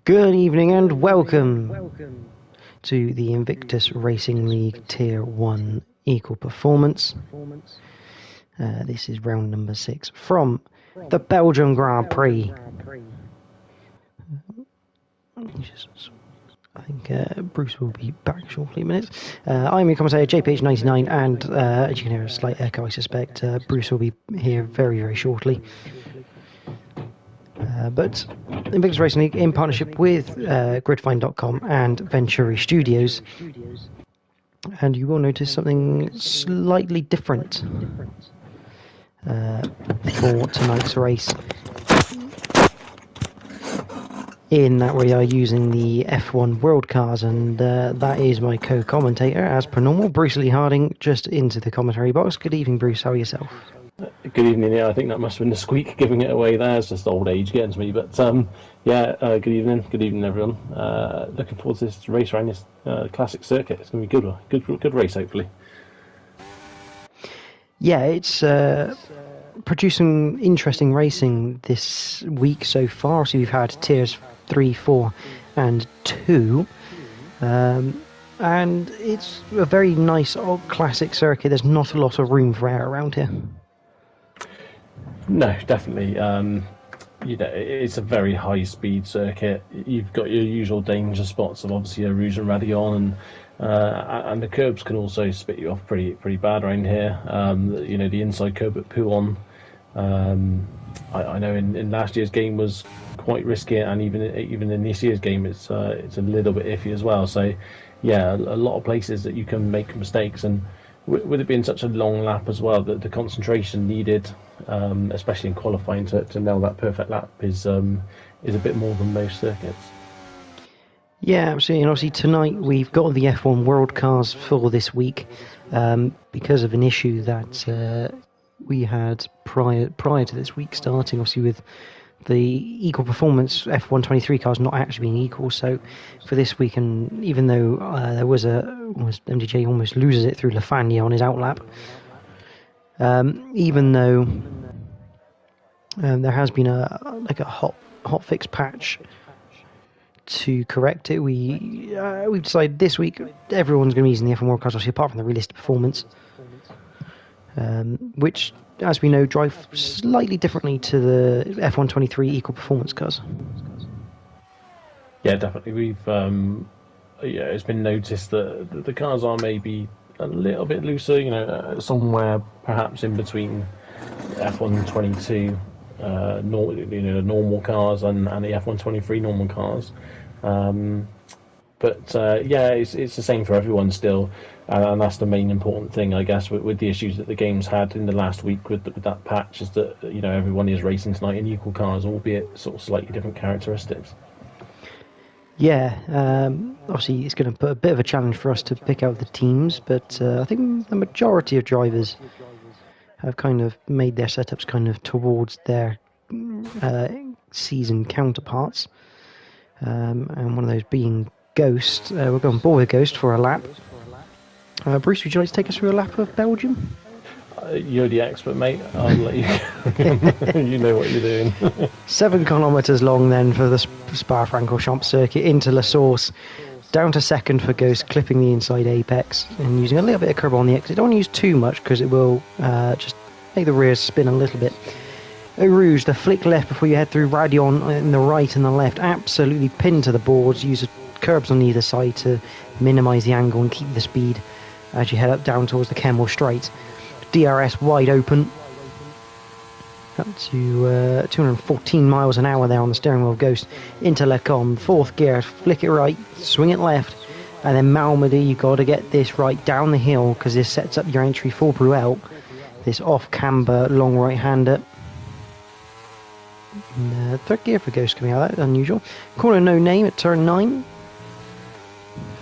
Good evening and welcome to the Invictus Racing League Tier 1 Equal Performance. This is round number 6 from the Belgian Grand Prix. I think Bruce will be back shortly in minutes. I'm your commentator, JPH99, and as you can hear a slight echo, I suspect Bruce will be here very, very shortly. But Invictus Racing League, in partnership with gridfind.com and Venturi Studios, and you will notice something slightly different for tonight's race, in that we are using the F1 World Cars, and that is my co-commentator, as per normal, Bruce Lee Harding, just into the commentary box. Good evening, Bruce. How are yourself? Good evening. Yeah, I think that must have been the squeak giving it away there. It's just old age getting to me. But good evening. Good evening, everyone. Looking forward to this race around this classic circuit. It's going to be a good race, hopefully. Yeah, it's producing interesting racing this week so far. So we've had tiers 3, 4, and 2. And it's a very nice old classic circuit. There's not a lot of room for error around here. No, definitely. It's a very high-speed circuit. You've got your usual danger spots of obviously a Rouge and Radion, and the curbs can also spit you off pretty bad around here. The inside curb at Pouon, I know in last year's game was quite risky, and even in this year's game it's a little bit iffy as well. So yeah, a lot of places that you can make mistakes, and with it being such a long lap as well, the concentration needed, especially in qualifying, to nail that perfect lap is a bit more than most circuits. Yeah, absolutely. And obviously tonight we've got the F1 World Cars for this week, because of an issue that we had prior to this week starting, obviously with the equal performance F1 23 cars not actually being equal. So for this week, and even though there was MDJ almost loses it through Lafagna on his outlap, even though there has been a hot fix patch to correct it, we've decided this week everyone's going to be using the F1 World Cars, obviously apart from the realistic performance, which, as we know, drive slightly differently to the F1 23 equal performance cars. Yeah, definitely. We've it's been noticed that the cars are maybe a little bit looser, somewhere perhaps in between F1 22 the normal cars and the F1 23 normal cars. But it's the same for everyone still, and that's the main important thing, I guess, with the issues that the game's had in the last week with that patch, is that everyone is racing tonight in equal cars, albeit sort of slightly different characteristics. Yeah, obviously it's going to put a bit of a challenge for us to pick out the teams, but I think the majority of drivers have kind of made their setups kind of towards their season counterparts, and one of those being Ghost. We're going board with Ghost for a lap. Bruce, would you like to take us through a lap of Belgium? You're the expert, mate. I'll let you. You know what you're doing. 7 kilometres long then for the Spa-Francorchamps circuit into La Source. Down to second for Ghost, clipping the inside apex and using a little bit of curb on the exit. Don't want to use too much because it will just make the rears spin a little bit. Rouge, the flick left before you head through Radion in the right and the left. Absolutely pinned to the boards. Use curbs on either side to minimise the angle and keep the speed as you head up down towards the Kemmel Straight. DRS wide open. Up to 214 miles an hour there on the steering wheel of Ghost. Into Lecom, 4th gear, flick it right, swing it left, and then Malmedy, you've got to get this right down the hill because this sets up your entry for Bruel. This off camber long right hander. 3rd gear for Ghost coming out, that's unusual. Corner no name at turn 9.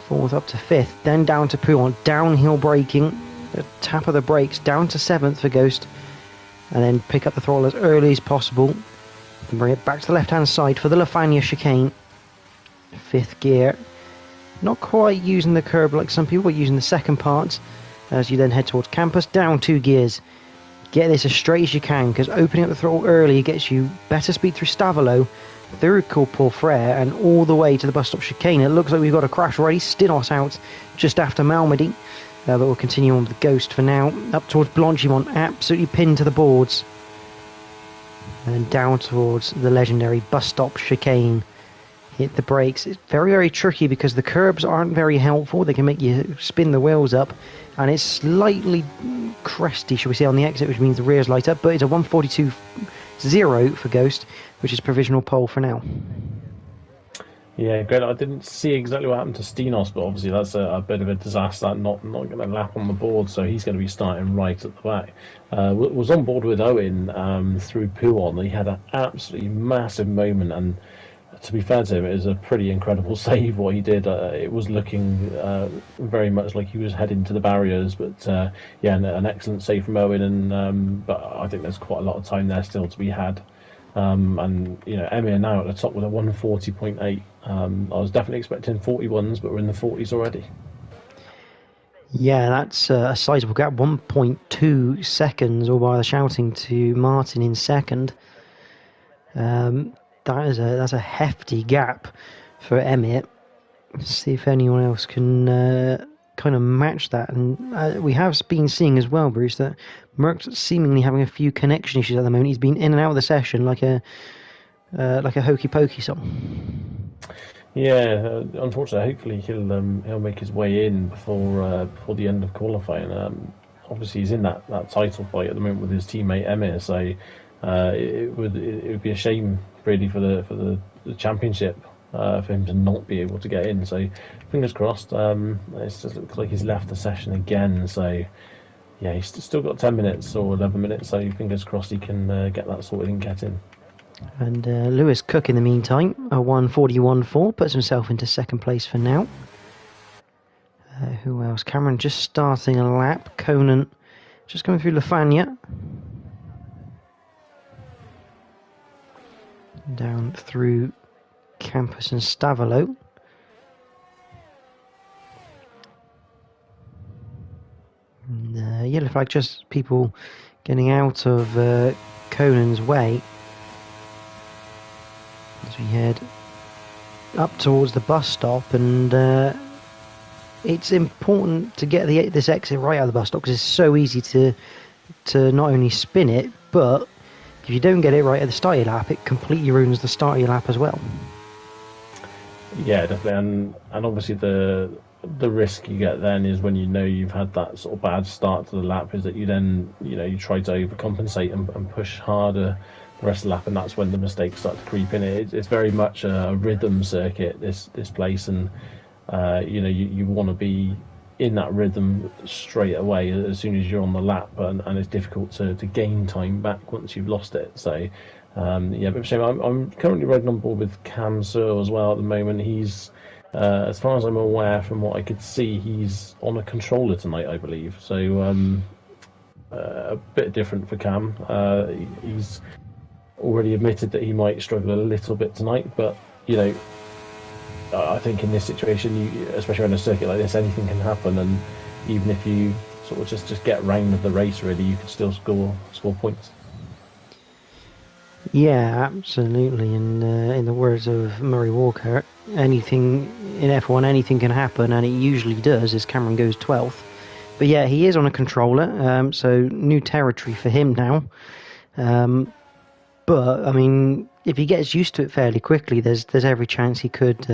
4th up to 5th, then down to Pouon, downhill braking, the tap of the brakes, down to 7th for Ghost, and then pick up the throttle as early as possible and bring it back to the left hand side for the Lafagna chicane. 5th gear, not quite using the curb like some people, but using the second part as you then head towards campus. Down 2 gears, get this as straight as you can, because opening up the throttle early gets you better speed through Stavolo through Corporal Frere and all the way to the bus stop chicane. It looks like we've got a crash already. Stinos out just after Malmedy. But we'll continue on with the Ghost for now. Up towards Blanchimont, absolutely pinned to the boards. And down towards the legendary bus stop chicane. Hit the brakes. It's very, very tricky because the curbs aren't very helpful. They can make you spin the wheels up. And it's slightly cresty, shall we say, on the exit, which means the rears light up. But it's a 142.0 for Ghost, which is provisional pole for now. Yeah, great. I didn't see exactly what happened to Stenos, but obviously that's a bit of a disaster. Not going to lap on the board, so he's going to be starting right at the back. Was on board with Owen through Pouon. He had an absolutely massive moment, and to be fair to him, it was a pretty incredible save what he did. It was looking very much like he was heading to the barriers, but yeah, an excellent save from Owen. And but I think there's quite a lot of time there still to be had. And you know, Emir now at the top with a 140.8. I was definitely expecting 41s, but we're in the 40s already. Yeah, that's a sizable gap. 1.2 seconds, all by the shouting, to Martin in second. That's a hefty gap for Emir. See if anyone else can kind of match that. And we have been seeing as well, Bruce, that Merck's seemingly having a few connection issues at the moment. He's been in and out of the session like a hokey pokey song. Yeah, unfortunately, hopefully he'll make his way in before the end of qualifying. Obviously, he's in that title fight at the moment with his teammate Emir, so it would be a shame really for the championship for him to not be able to get in. So fingers crossed. It just looks like he's left the session again. So yeah, he's still got 10 minutes or 11 minutes. So fingers crossed he can get that sorted and get in. And Lewis Cook, in the meantime, a 141.4, puts himself into second place for now. Who else? Cameron just starting a lap. Conan just coming through Lafania. Down through Campus and Stavalo. And, yellow flag, just people getting out of Conan's way. As we head up towards the bus stop, and it's important to get this exit right out of the bus stop because it's so easy to not only spin it, but if you don't get it right at the start of your lap, it completely ruins the start of your lap as well. Yeah, definitely, and obviously the risk you get then is when you know you've had that sort of bad start to the lap, is that you then you try to overcompensate and push harder the rest of the lap, and that's when the mistakes start to creep in. It's very much a rhythm circuit, this place, and you want to be in that rhythm straight away as soon as you're on the lap, and it's difficult to gain time back once you've lost it. So yeah, but of a shame. I'm currently riding on board with Cam Searle as well at the moment. He's as far as I'm aware, from what I could see, he's on a controller tonight, I believe. So a bit different for Cam. He's already admitted that he might struggle a little bit tonight, but I think in this situation, especially on a circuit like this, anything can happen, and even if you sort of just get round of the race, really, you could still score points. Yeah, absolutely. And in the words of Murray Walker, anything in F1, anything can happen, and it usually does, as Cameron goes 12th. But yeah, he is on a controller, so new territory for him now. But I mean, if he gets used to it fairly quickly, there's every chance he could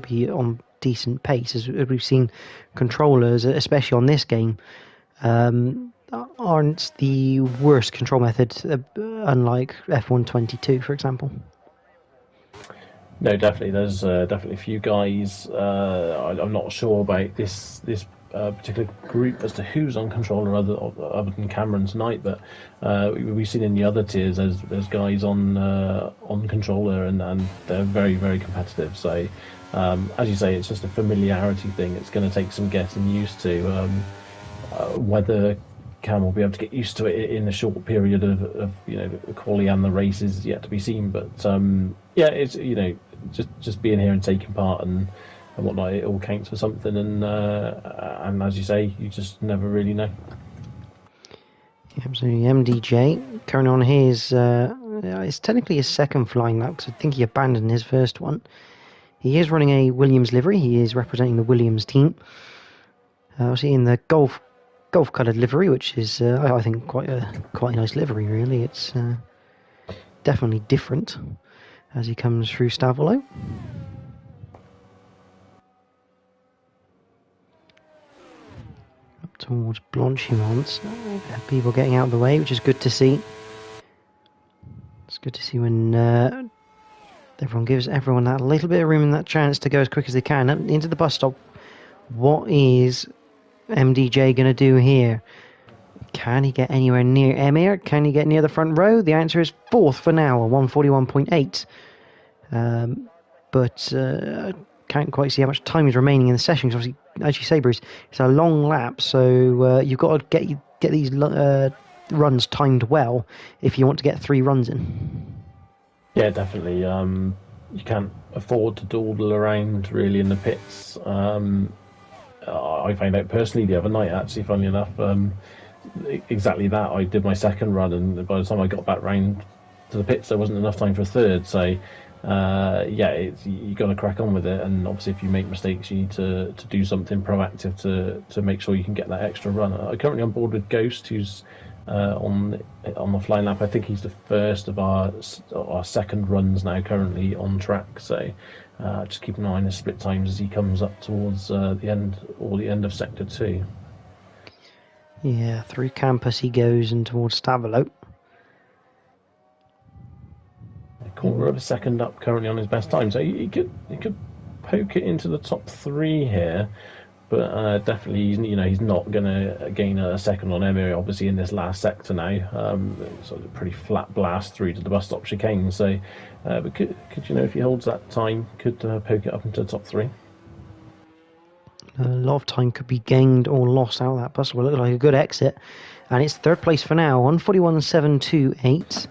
be on decent pace. As we've seen, controllers, especially on this game, aren't the worst control method, unlike F1 22, for example. No, definitely. There's definitely a few guys. I'm not sure about this particular group as to who's on controller other than Cameron tonight, but we've seen in the other tiers there's guys on controller, and they're very, very competitive. So as you say, it's just a familiarity thing. It's going to take some getting used to. Whether Cam will be able to get used to it in a short period of the quali and the race is yet to be seen. But yeah, it's just being here and taking part and whatnot, it all counts for something, and as you say, you just never really know. Absolutely. MDJ carrying on his it's technically his second flying lap because I think he abandoned his first one. He is running a Williams livery. He is representing the Williams team. Obviously in the golf coloured livery, which is I think quite a nice livery. Really, it's definitely different as he comes through Stavelot. Up towards Blanchimont. People getting out of the way, which is good to see. It's good to see when everyone gives everyone that little bit of room and that chance to go as quick as they can up into the bus stop. What is MDJ going to do here? Can he get anywhere near Emir? Can he get near the front row? The answer is fourth for now, a 141.8. But can't quite see how much time is remaining in the session. Because obviously, as you say, Bruce, it's a long lap, so you've got to get these runs timed well if you want to get 3 runs in. Yeah, definitely. You can't afford to dawdle around really in the pits. I found out personally the other night, actually, funnily enough, exactly that. I did my second run, and by the time I got back round to the pits, there wasn't enough time for a third. So, you got to crack on with it. And obviously, if you make mistakes, you need to do something proactive to make sure you can get that extra run. I'm currently on board with Ghost, who's on the flying lap. I think he's the first of our second runs now currently on track. So just keep an eye on his split times as he comes up towards the end of sector 2. Yeah, through campus he goes and towards Stavelot. A quarter of a second up currently on his best time, so he could poke it into the top 3 here. But definitely, he's not going to gain a second on Emir, obviously, in this last sector now. Sort of a pretty flat blast through to the bus stop chicane. So, but could if he holds that time, could poke it up into the top 3. A lot of time could be gained or lost out of that bus. Will look like a good exit. And it's third place for now, 141.728.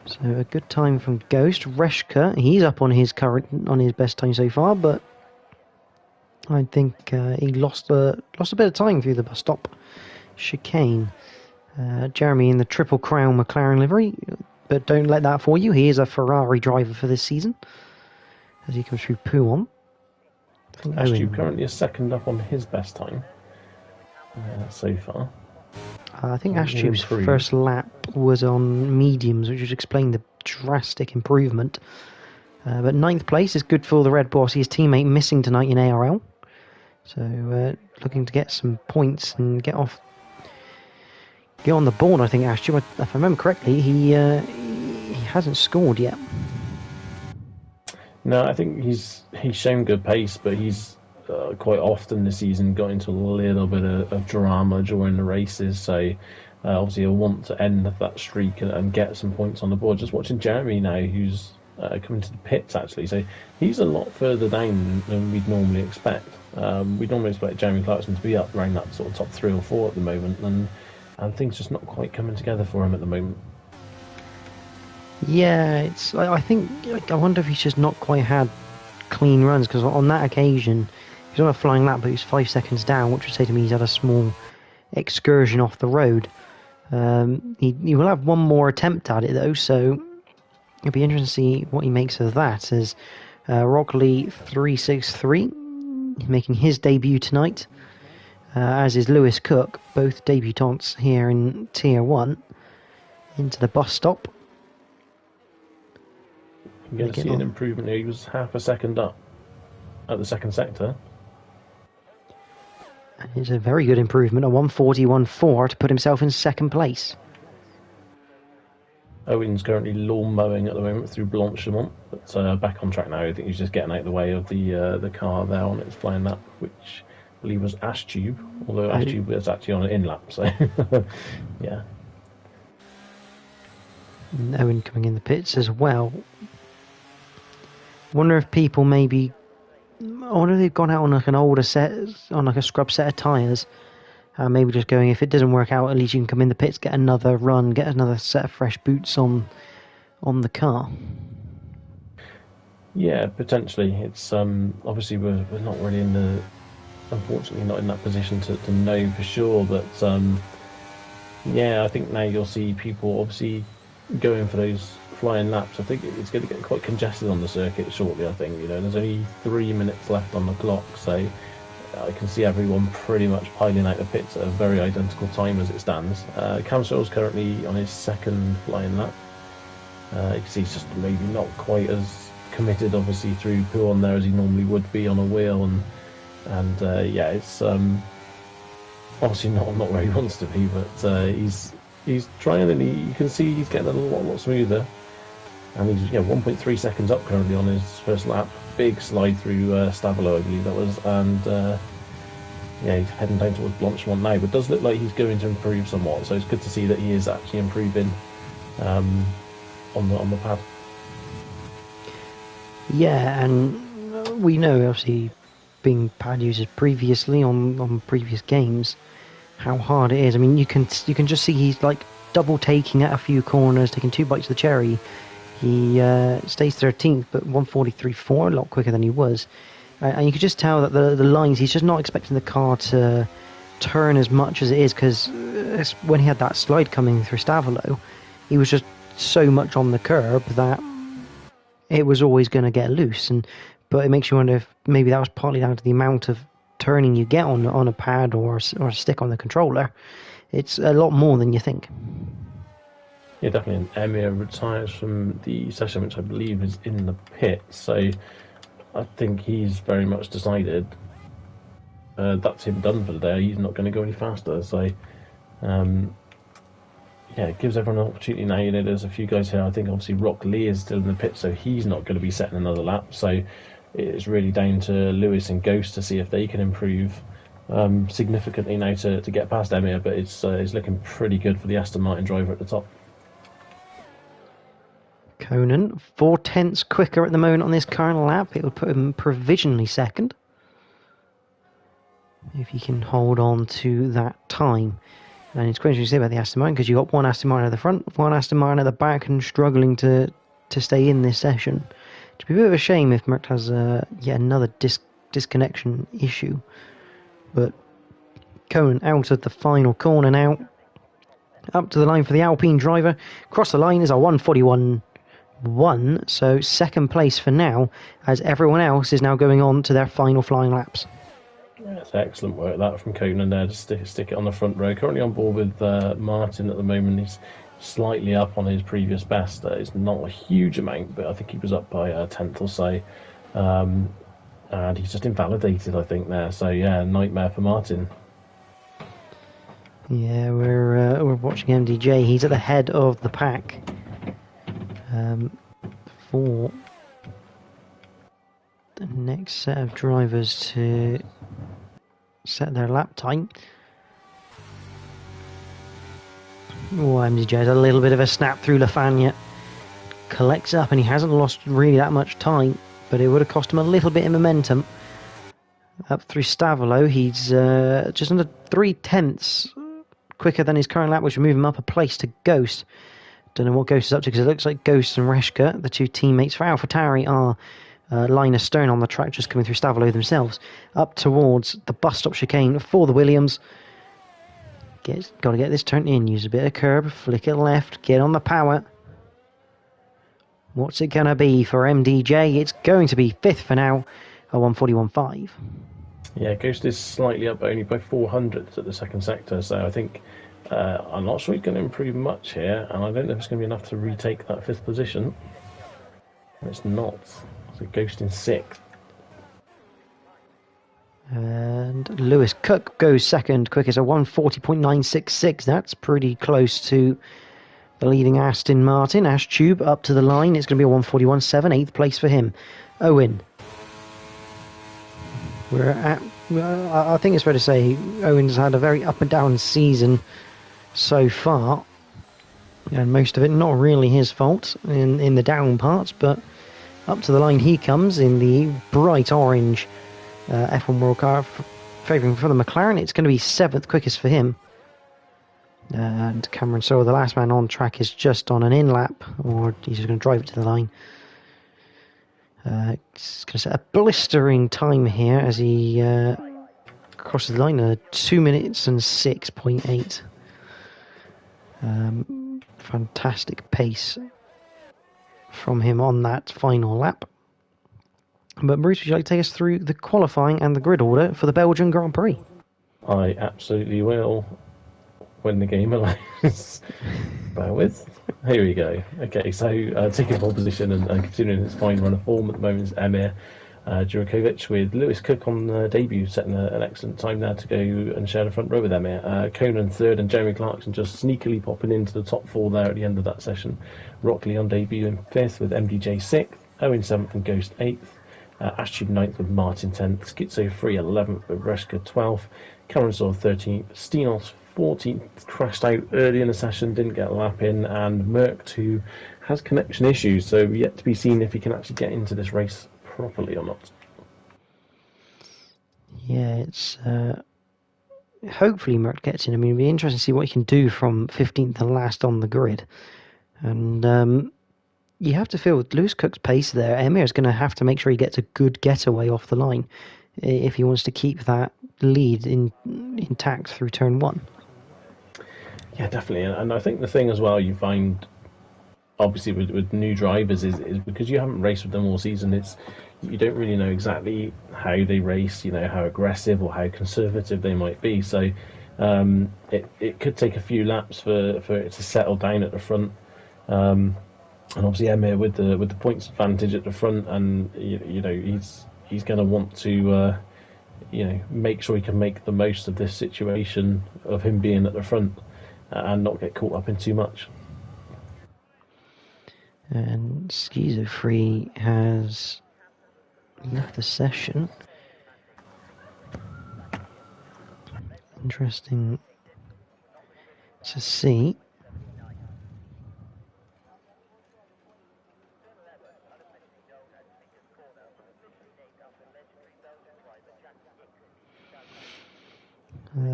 So a good time from Ghost. Reshka, he's up on his best time so far, but I think he lost a bit of time through the bus stop chicane. Jeremy in the Triple Crown McLaren livery, but don't let that fool you. He is a Ferrari driver for this season as he comes through Pouon. Astube currently is second up on his best time so far. I think Astube's first lap was on mediums, which would explain the drastic improvement. But 9th place is good for the Red Boss. His teammate missing tonight in ARL. So looking to get some points and get on the board. I think Astube, if I remember correctly, he hasn't scored yet. No, I think he's shown good pace, but he's quite often this season got into a little bit of drama during the races. So obviously he'll want to end that streak and get some points on the board. Just watching Jeremy now, who's coming to the pits actually, so he's a lot further down than we'd normally expect. We'd normally expect Jeremy Clarkson to be up around that sort of top 3 or 4 at the moment, and things just not quite coming together for him at the moment. Yeah, I wonder if he's just not quite had clean runs, because on that occasion he was on a flying lap, but he was 5 seconds down, which would say to me he's had a small excursion off the road. He will have one more attempt at it though, so it'll be interesting to see what he makes of that. As Rockley 363 making his debut tonight, as is Lewis Cook, both debutants here in Tier 1, into the bus stop. I'm going to see an improvement here. He was half a second up at the second sector. And it's a very good improvement, a 141.4 to put himself in second place. Owen's currently lawn mowing at the moment through Blanchimont, but back on track now. I think he's just getting out of the way of the car there on its flying lap, which I believe was Astube, although Astube was actually on an in lap, so yeah. And Owen coming in the pits as well. Wonder if people maybe, I wonder if they've gone out on like an older set, on like a scrub set of tyres. Maybe just going, if it doesn't work out, at least you can come in the pits, get another run, get another set of fresh boots on the car. Yeah, potentially. It's obviously we're not really unfortunately not in that position to know for sure, but yeah, I think now you'll see people obviously going for those flying laps. I think it's going to get quite congested on the circuit shortly. I think there's only 3 minutes left on the clock, so I can see everyone pretty much piling out the pits at a very identical time as it stands. Cam Searle's currently on his second flying lap. You can see he's just maybe not quite as committed, obviously, through Pooh on there as he normally would be on a wheel, and yeah, it's obviously not where he wants to be, but he's trying, and you can see he's getting a lot smoother. And he's 1.3 seconds up currently on his first lap. Big slide through Stavolo, I believe that was, and yeah, he's heading down towards Blanchemont now. But it does look like he's going to improve somewhat, so it's good to see that he is actually improving on the pad. Yeah, and we know, obviously, being pad users previously on previous games, how hard it is. I mean, you can just see he's like double taking at a few corners, taking 2 bites of the cherry. He stays 13th, but 1:43.4, a lot quicker than he was. And you could just tell that the lines, he's just not expecting the car to turn as much as it is, because when he had that slide coming through Stavolo, he was just so much on the curb that it was always going to get loose. But it makes you wonder if maybe that was partly down to the amount of turning you get on a pad or a stick on the controller. It's a lot more than you think. Yeah, definitely. And Emir retires from the session, which I believe is in the pit. So I think he's very much decided that's him done for the day. He's not going to go any faster. So yeah, it gives everyone an opportunity now. There's a few guys here. I think obviously Rock Lee is still in the pit, so he's not going to be setting another lap. So it's really down to Lewis and Ghost to see if they can improve significantly now to get past Emir. But it's looking pretty good for the Aston Martin driver at the top. Conan, 4/10 quicker at the moment on this current lap. It will put him provisionally second, if he can hold on to that time. And it's quite interesting to say about the Aston Martin, because you've got one Aston Martin at the front, one Aston Martin at the back, and struggling to stay in this session. It'd be a bit of a shame if Merckx has yet another disconnection issue. But Conan out of the final corner now. Up to the line for the Alpine driver. Across the line is a 1:41.1, so second place for now, as everyone else is now going on to their final flying laps. Yeah, it's excellent work that from Conan there to stick it on the front row. Currently on board with Martin at the moment. He's slightly up on his previous best. It's not a huge amount, but I think he was up by a tenth or so. And he's just invalidated, I think, there. So yeah, nightmare for Martin. Yeah, we're watching MDJ. He's at the head of the pack for the next set of drivers to set their lap time. Oh, MDJ has a little bit of a snap through Lafagna. Collects up, and he hasn't lost really that much time, but it would have cost him a little bit of momentum. Up through Stavolo, he's just under 3/10 quicker than his current lap, which will move him up a place to Ghost. Don't know what Ghost is up to, because it looks like Ghost and Reshka, the two teammates for AlphaTauri, are line astern on the track, just coming through Stavolo themselves. Up towards the bus stop chicane for the Williams. Got to get this turned in, use a bit of curb, flick it left, get on the power. What's it going to be for MDJ? It's going to be fifth for now, a 1:41.5. Yeah, Ghost is slightly up, only by 400 at the second sector, so I think I'm not sure he's going to improve much here, and I don't know if it's going to be enough to retake that fifth position. It's not. So Ghost in sixth. And Lewis Cook goes second, quickest a 1:40.966. That's pretty close to the leading Aston Martin. Ash Tube up to the line. It's going to be a 1:41.7, 8th place for him. Owen. I think it's fair to say Owen's had a very up and down season so far, and most of it not really his fault in the down parts, but up to the line he comes in the bright orange F1 World Car, favouring for the McLaren. It's going to be 7th quickest for him. And Cameron Sewell, the last man on track, is just on an in lap, or he's just going to drive it to the line. He's going to set a blistering time here as he crosses the line, 2 minutes and 6.8. fantastic pace from him on that final lap. But Bruce, would you like to take us through the qualifying and the grid order for the Belgian Grand Prix? I absolutely will, when the game allows. Bear with. Here we go. Okay, so taking pole position and continuing his fine run of form at the moment is Emir Djurkovic, with Lewis Cook on debut, setting an excellent time there to go and share the front row with Emir. Conan third and Jeremy Clarkson just sneakily popping into the top four there at the end of that session. Rockley on debut in fifth with MDJ sixth, Owen seventh and Ghost eighth. Ashtube 9th with Martin 10th, Schizo 3 11th with Reshka 12th, Cameron Saw 13th, Steenos 14th, crashed out early in the session, didn't get a lap in, and Merck, who has connection issues, so yet to be seen if he can actually get into this race properly or not. Yeah, it's hopefully Merck gets in. I mean, it'll be interesting to see what he can do from 15th and last on the grid. And you have to feel with Lewis Cook's pace there, Emir is going to have to make sure he gets a good getaway off the line if he wants to keep that lead intact through turn one. Yeah, definitely. And I think the thing as well you find, obviously, with new drivers is because you haven't raced with them all season, you don't really know exactly how they race, how aggressive or how conservative they might be. So it could take a few laps for it to settle down at the front. And obviously Emir with the points advantage at the front, and he's going to want to make sure he can make the most of this situation of him being at the front and not get caught up in too much. And Schizo Free has left the session. Interesting to see.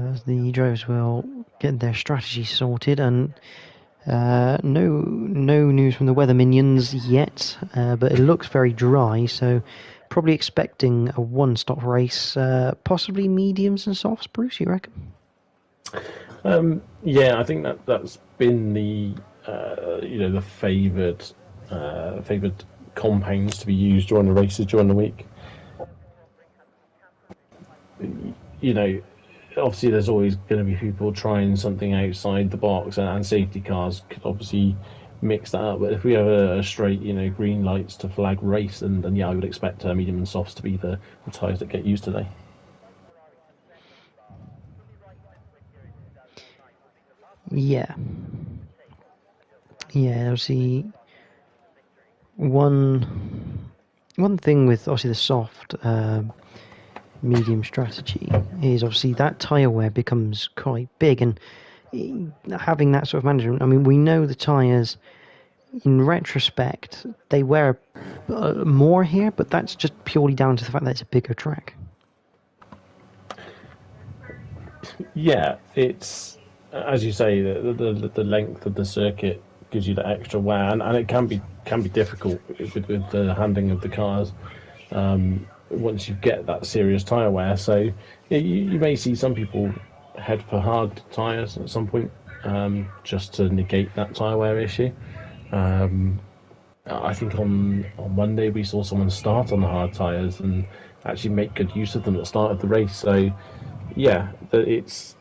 As the drivers will get their strategy sorted, and no news from the weather minions yet, but it looks very dry, so probably expecting a one-stop race, possibly mediums and softs. Bruce, you reckon? Yeah, I think that's been the the favoured compounds to be used during the races during the week. Obviously there's always going to be people trying something outside the box, and safety cars could obviously mix that up. But if we have a straight, green lights to flag race, then yeah, I would expect medium and softs to be the tyres that get used today. Yeah, obviously one thing with obviously the soft medium strategy is obviously that tyre wear becomes quite big, and having that sort of management, I mean, we know the tyres in retrospect they wear more here, but that's just purely down to the fact that it's a bigger track. Yeah, it's, as you say, the length of the circuit gives you that extra wear, and it can be difficult with the handling of the cars once you get that serious tyre wear. So you may see some people head for hard tyres at some point, just to negate that tyre wear issue. I think on Monday we saw someone start on the hard tyres and actually make good use of them at the start of the race. So yeah, it's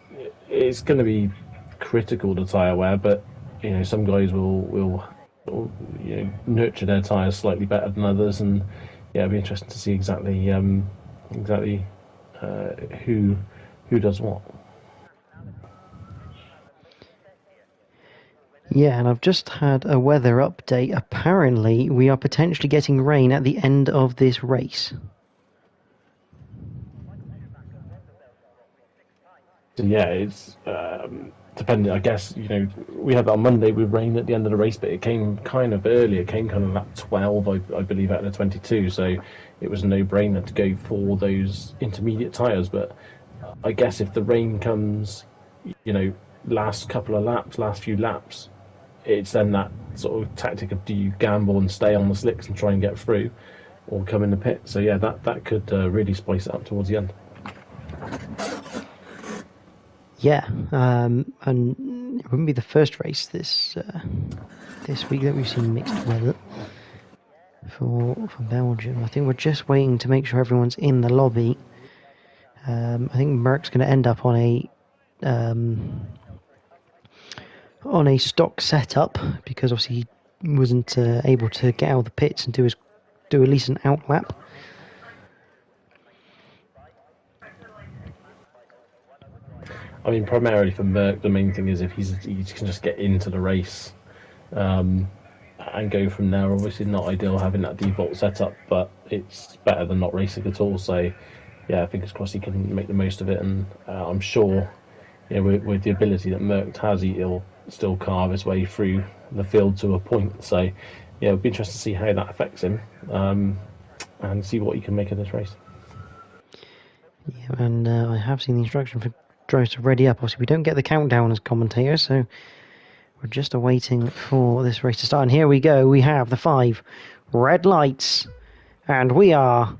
going to be critical to tyre wear, but some guys will nurture their tyres slightly better than others, and yeah, it'll be interesting to see exactly who does what. Yeah, and I've just had a weather update. Apparently, we are potentially getting rain at the end of this race. So yeah, it's depending. I guess we had that on Monday with rain at the end of the race, but it came kind of early. It came kind of lap 12, I believe, out of the 22. So it was a no-brainer to go for those intermediate tyres. But I guess if the rain comes, last couple of laps, last few laps, it's then that sort of tactic of, do you gamble and stay on the slicks and try and get through, or come in the pit? So yeah, that could really spice it up towards the end. Yeah, and it wouldn't be the first race this week that we've seen mixed weather for Belgium. I think we're just waiting to make sure everyone's in the lobby. I think Merck's going to end up on a stock setup because obviously he wasn't able to get out of the pits and do at least an out lap. I mean, primarily for Merck, the main thing is if he can just get into the race and go from there. Obviously, not ideal having that default setup, but it's better than not racing at all. So, yeah, fingers crossed he can make the most of it. And I'm sure, with the ability that Merck has, he'll still carve his way through the field to a point. So, yeah, it'll be interesting to see how that affects him and see what he can make of this race. Yeah, and I have seen the instruction for drivers to ready up. Obviously, we don't get the countdown as commentators, so we're just awaiting for this race to start. And here we go. We have the 5 red lights, and we are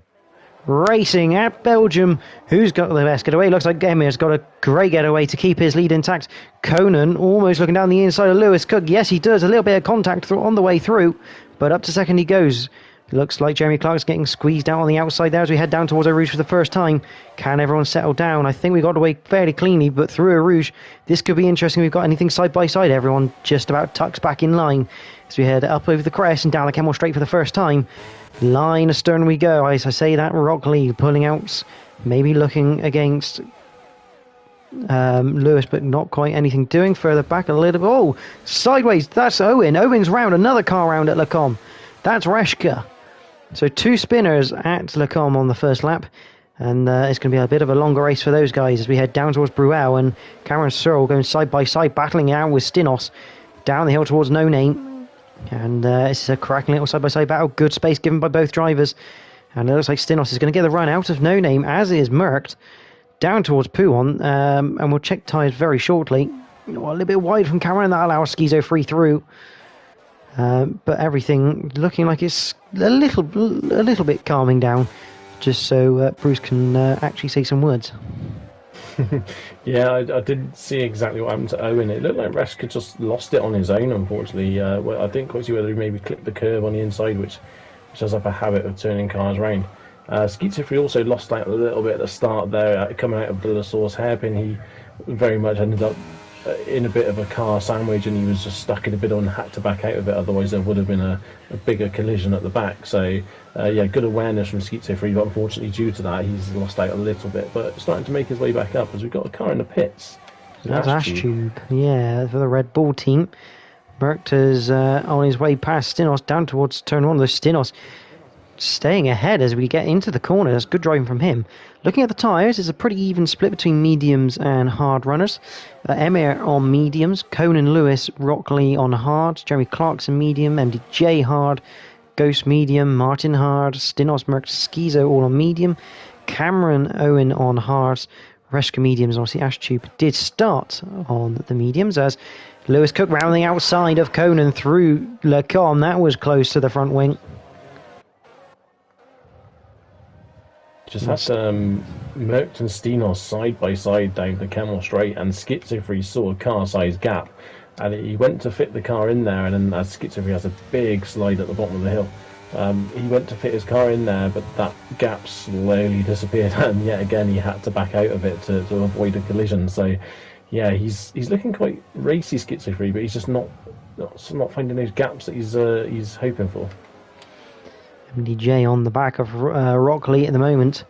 racing at Belgium. Who's got the best getaway? Looks like Emir's got a great getaway to keep his lead intact. Conan almost looking down the inside of Lewis Cook. Yes, he does. A little bit of contact on the way through, but up to second he goes. Looks like Jeremy Clark's getting squeezed out on the outside there as we head down towards Eau Rouge for the first time. Can everyone settle down? I think we got away fairly cleanly, but through Eau Rouge, this could be interesting. We've got anything side by side. Everyone just about tucks back in line as we head up over the crest and down the Camel Straight for the first time. Line astern we go. As I say that, Rock Lee pulling out, maybe looking against Lewis, but not quite anything doing. Further back a little bit. Oh, sideways. That's Owen. Owen's round. Another car round at Lecom. That's Reshka. So 2 spinners at Lecom on the first lap, and it's going to be a bit of a longer race for those guys as we head down towards Bruel, and Cameron Searle going side by side, battling it out with Stinos down the hill towards No Name, and this is a cracking little side by side battle. Good space given by both drivers, and it looks like Stinos is going to get the run out of No Name, as is Mercked down towards Pouon, and we'll check tyres very shortly. A little bit wide from Cameron, that allows Schizo free through. But everything looking like it's a little bit calming down, just so Bruce can actually say some words. Yeah, I didn't see exactly what happened to Owen. It looked like Reshka just lost it on his own, unfortunately. Well, I didn't quite see whether he maybe clipped the curb on the inside, which has a habit of turning cars around. Schizophrenic also lost out a little bit at the start there, coming out of the La Source hairpin. He very much ended up in a bit of a car sandwich, and he was just stuck in a bit and had to back out of it. Otherwise, there would have been a bigger collision at the back. So, yeah, good awareness from Schizophrenic, but unfortunately, due to that, he's lost out a little bit. But starting to make his way back up as we've got a car in the pits. That's Ashtube, yeah, for the Red Bull team. Merckx is on his way past Stinos down towards turn 1. The Stinos staying ahead as we get into the corner. That's good driving from him. Looking at the tyres, it's a pretty even split between mediums and hard runners. Emir on mediums, Conan Lewis, Rockley on hard, Jeremy Clarkson medium, MDJ hard, Ghost medium, Martin hard, Stinos, Merckx, Schizo all on medium, Cameron Owen on hards, Reshka mediums. Obviously Ashtube did start on the mediums as Lewis Cook round the outside of Conan through Lecom. That was close to the front wing. Just had Merckx and Stinos side by side down the Camel Straight, and Schizophrenic saw a car size gap, and he went to fit the car in there, and then as Schizophrenic has a big slide at the bottom of the hill, he went to fit his car in there, but that gap slowly disappeared, and yet again he had to back out of it to avoid a collision. So yeah, he's looking quite racy, Schizophrenic, but he's just not finding those gaps that he's hoping for. MDJ on the back of Rockley at the moment.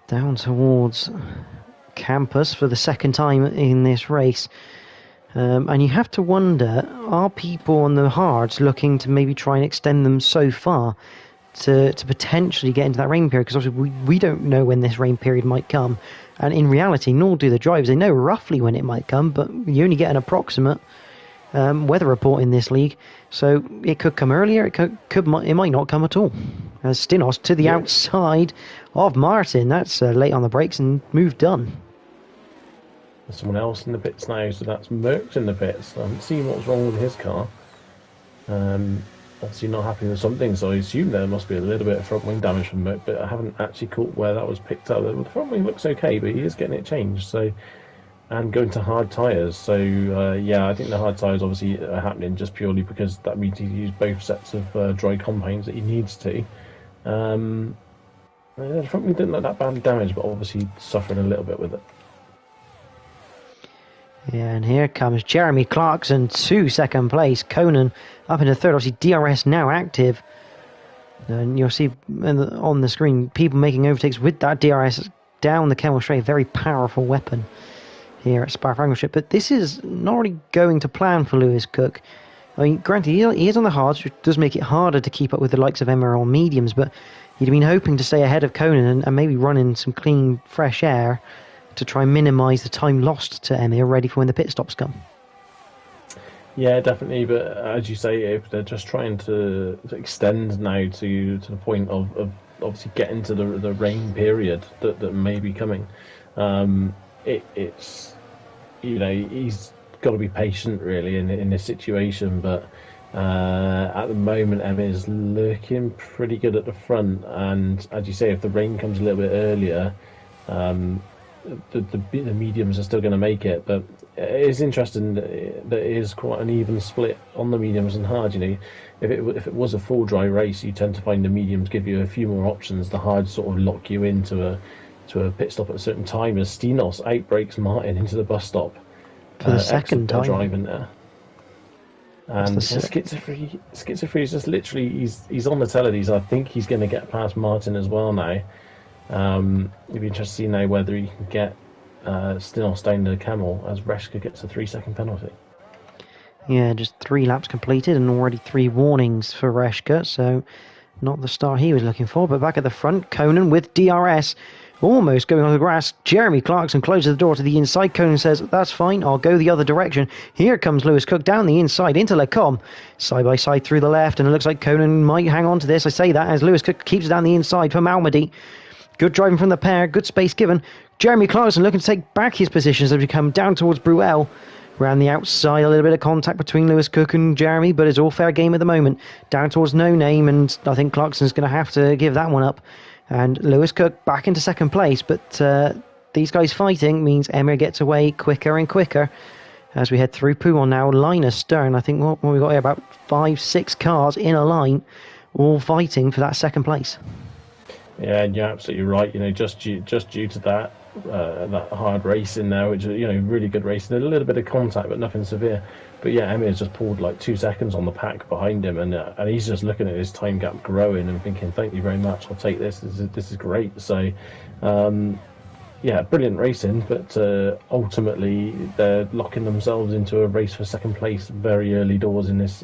Down towards Campus for the second time in this race. And you have to wonder, are people on the hards looking to maybe try and extend them so far to potentially get into that rain period? Because obviously we don't know when this rain period might come. And in reality, nor do the drivers. They know roughly when it might come, but you only get an approximate weather report in this league, so it could come earlier. It might not come at all. As Stinos to the outside of Martin, that's late on the brakes and move done. There's someone else in the pits now, so that's Merckx in the pits. I haven't seen what's wrong with his car. Obviously not happy with something, so I assume there must be a little bit of front wing damage from Merckx, but I haven't actually caught where that was picked up. The front wing looks okay, but he is getting it changed, so and going to hard tyres. So yeah, I think the hard tyres obviously are happening just purely because that means he used both sets of dry compounds that he needs to. The front wing didn't look that badly damaged, but obviously suffering a little bit with it. Yeah, and here comes Jeremy Clarkson to second place. Conan up into third. Obviously, DRS now active. And you'll see on the screen people making overtakes with that DRS down the Camel Straight. Very powerful weapon here at Spa-Francorchamps. But this is not really going to plan for Lewis Cook. I mean, granted, he is on the hards, which does make it harder to keep up with the likes of Emma on mediums, but he'd been hoping to stay ahead of Conan and maybe run in some clean, fresh air to try and minimise the time lost to Emir, ready for when the pit stops come. Yeah, definitely. But as you say, if they're just trying to extend now to the point of obviously getting to the rain period that may be coming, it's he's got to be patient really in this situation. But at the moment, Emir's looking pretty good at the front, and as you say, if the rain comes a little bit earlier. The mediums are still going to make it, but it is interesting that it is quite an even split on the mediums and hard. If it was a full dry race, you tend to find the mediums give you a few more options. The hards sort of lock you into a pit stop at a certain time. As Stenos outbreaks Martin into the bus stop for the second time driving there. And Schizophrene is just literally he's on the telly. I think he's going to get past Martin as well now. It'd be interesting to see now whether he can get Stinos down the Camel as Reshka gets a 3-second penalty. Yeah, just 3 laps completed and already 3 warnings for Reshka, so not the start he was looking for. But back at the front, Conan with DRS almost going on the grass. Jeremy Clarkson closes the door to the inside. Conan says, that's fine, I'll go the other direction. Here comes Lewis Cook down the inside into Lecom, side by side through the left, and it looks like Conan might hang on to this. I say that as Lewis Cook keeps it down the inside for Malmedy. Good driving from the pair, good space given. Jeremy Clarkson looking to take back his positions as we come down towards Bruel. Around the outside, a little bit of contact between Lewis Cook and Jeremy, but it's all fair game at the moment. Down towards No Name, and I think Clarkson's going to have to give that one up. And Lewis Cook back into second place, but these guys fighting means Emir gets away quicker and quicker. As we head through Pouhon now, line astern, I think what we've got here, about 5-6 cars in a line, all fighting for that second place. Yeah, and you're absolutely right. Just due to that hard racing now, which really good racing, a little bit of contact, but nothing severe. But yeah, Emir's just pulled like 2 seconds on the pack behind him, and he's just looking at his time gap growing and thinking, "Thank you very much. I'll take this. This is great." So, yeah, brilliant racing. But ultimately, they're locking themselves into a race for second place very early doors in this